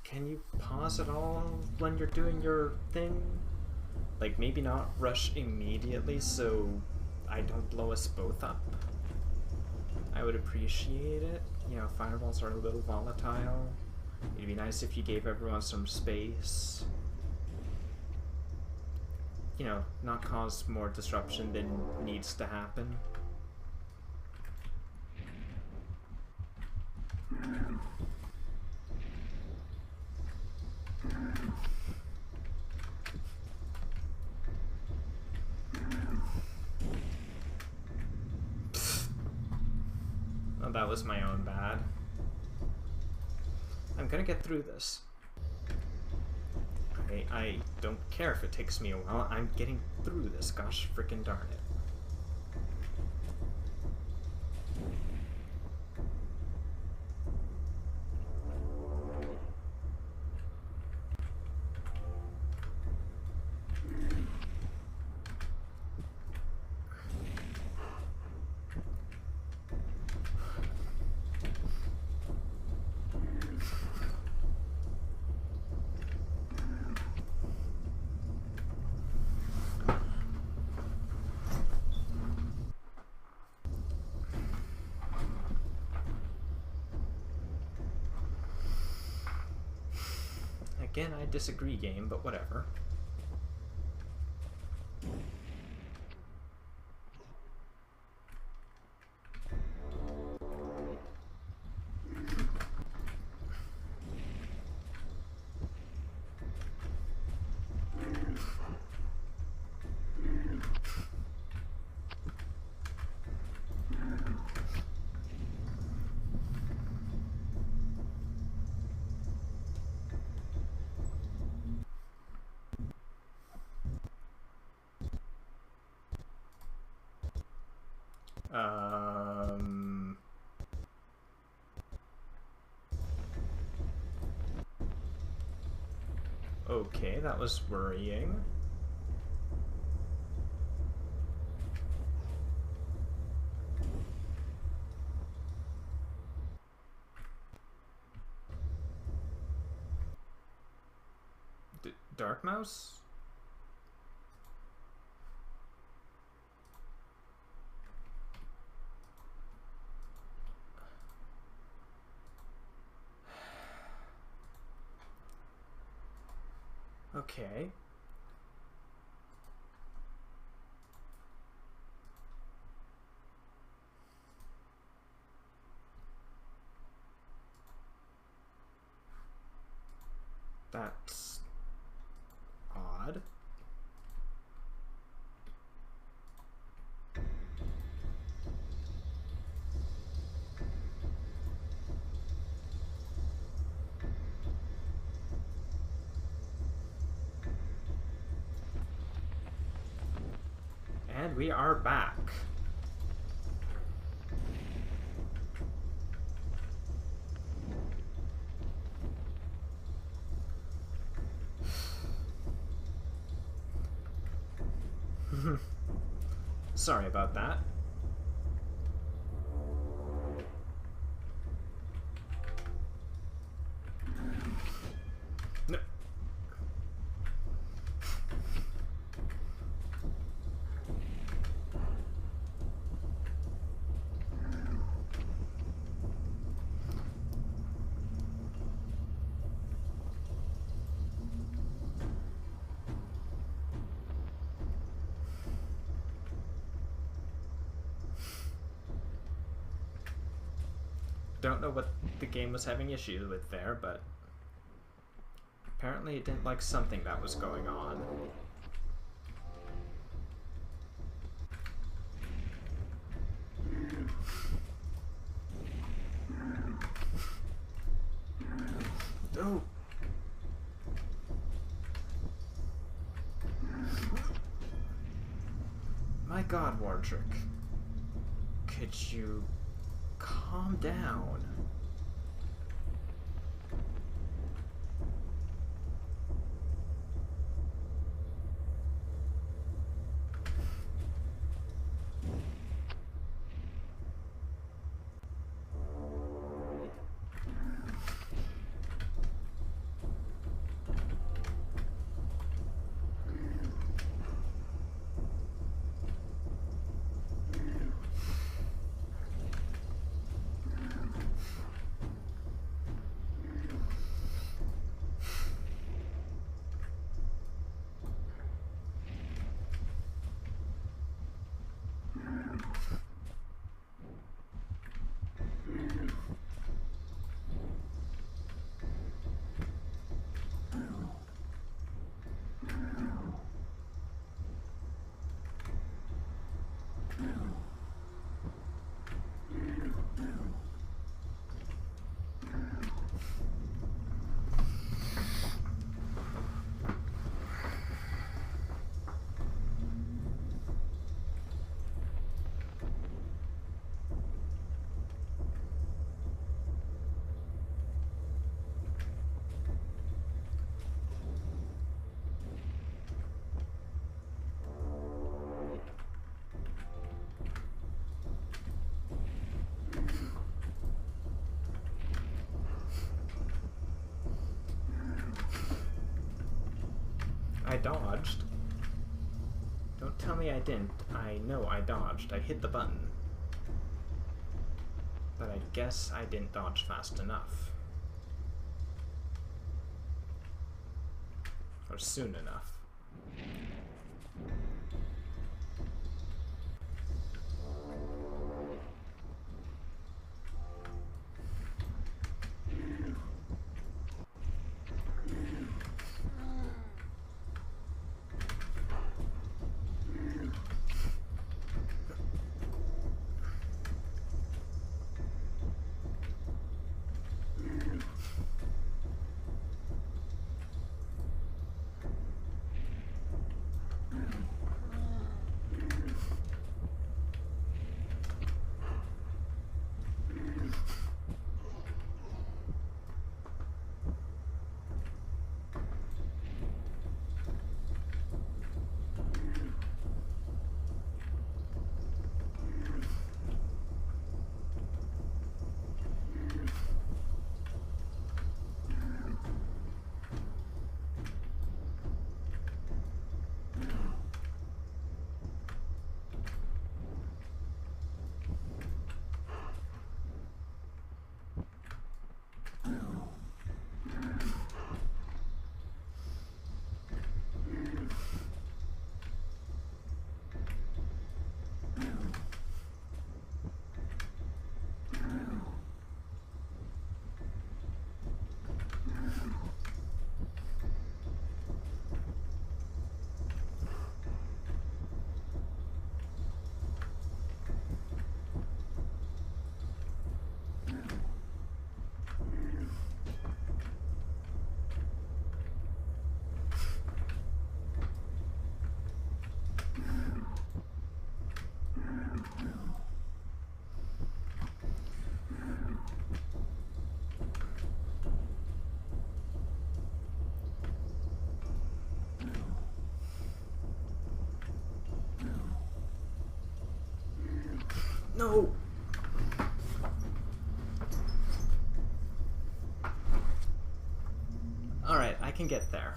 can you pause at all when you're doing your thing? Like, maybe not rush immediately so I don't blow us both up? I would appreciate it. You know, fireballs are a little volatile. It'd be nice if you gave everyone some space. You know, not cause more disruption than needs to happen. Oh, that was my own bad. I'm gonna get through this. I don't care if it takes me a while. I'm getting through this, gosh frickin' darn it. Again, I disagree, game, but whatever. Okay, that was worrying. Dark Mouse? Okay. That's odd. And we are back. Sorry about that. No. Don't know what the game was having issues with there, but apparently it didn't like something that was going on. Oh! My god, Wardrick. Could you calm down? I dodged. Don't tell me I didn't. I know I dodged. I hit the button. But I guess I didn't dodge fast enough. or soon enough. No! Alright, I can get there.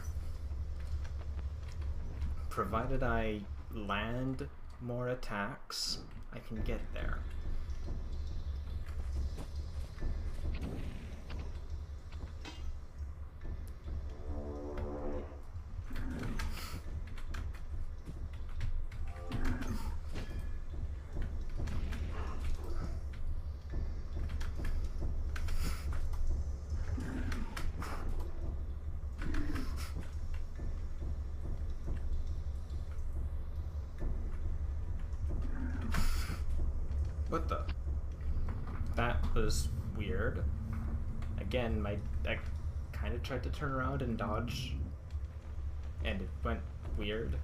Provided I land more attacks, I can get there. What the? That was weird. Again, I kind of tried to turn around and dodge, and it went weird.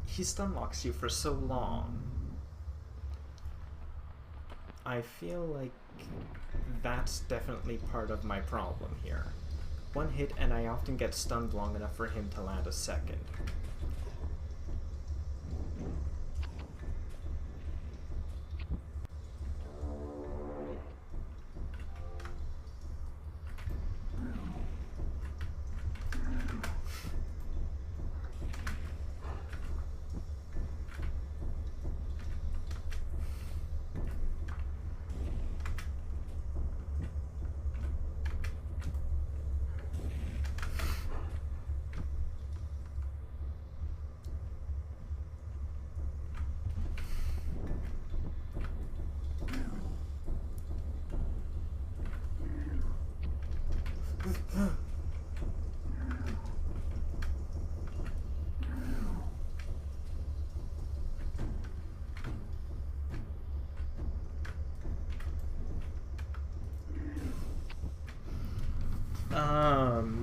He stun locks you for so long. I feel like that's definitely part of my problem here. One hit and I often get stunned long enough for him to land a second.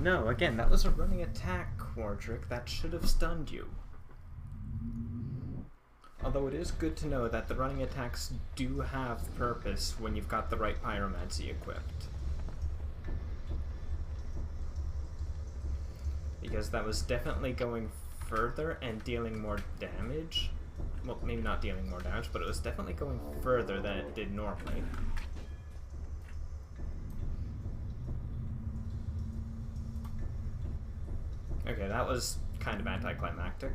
No, again, that was a running attack, Wardrick. That should have stunned you. Although it is good to know that the running attacks do have purpose when you've got the right Pyromancy equipped. Because that was definitely going further and dealing more damage. Well, maybe not dealing more damage, but it was definitely going further than it did normally. Okay, that was kind of anticlimactic.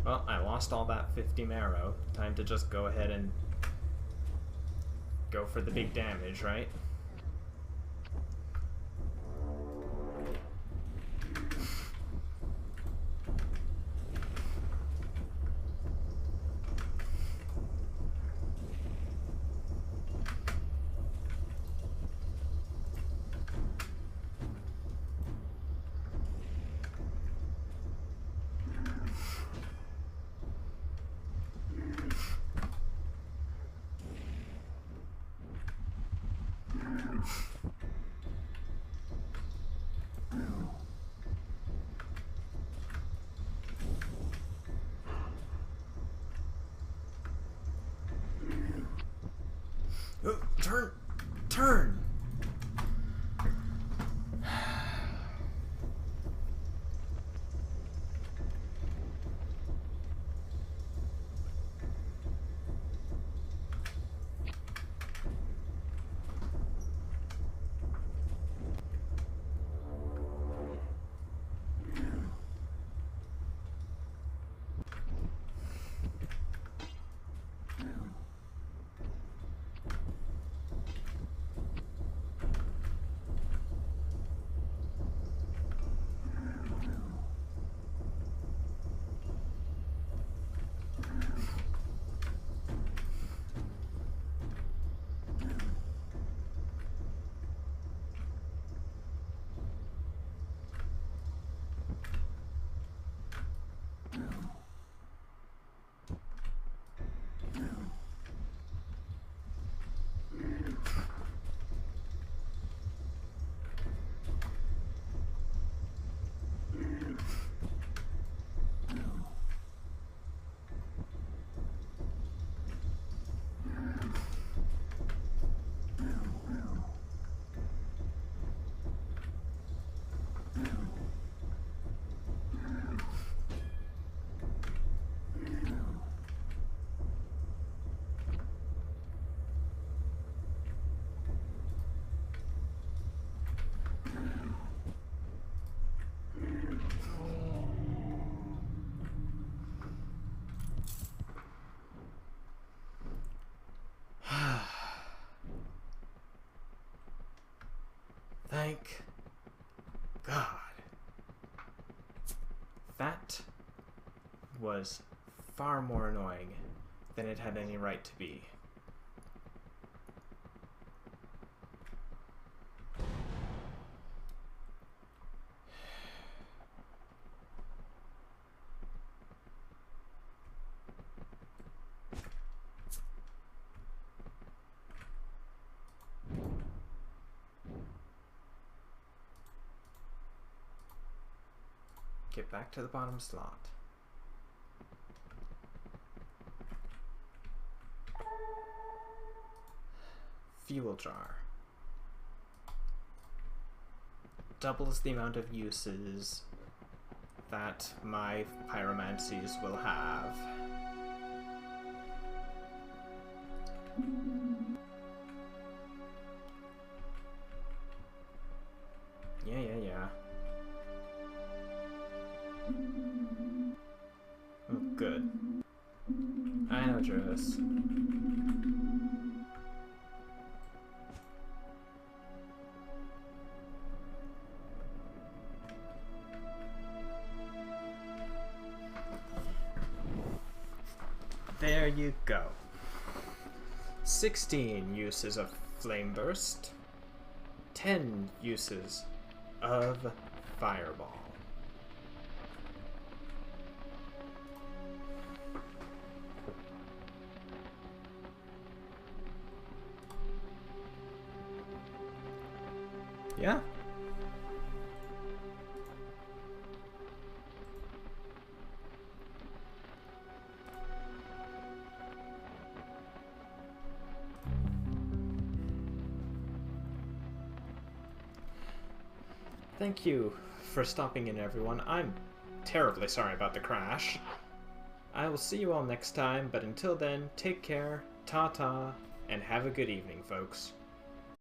Well, I lost all that 50 marrow. Time to just go ahead and go for the big damage, right? Turn! Turn! Thank God. That was far more annoying than it had any right to be. Get back to the bottom slot. Fuel jar. Doubles the amount of uses that my Pyromancies will have. Yeah. Oh, good. I know, Jervis. There you go. 16 uses of Flame Burst. 10 uses of Fireball. Yeah. Thank you for stopping in, everyone. I'm terribly sorry about the crash. I will see you all next time, but until then, take care, ta-ta, and have a good evening, folks.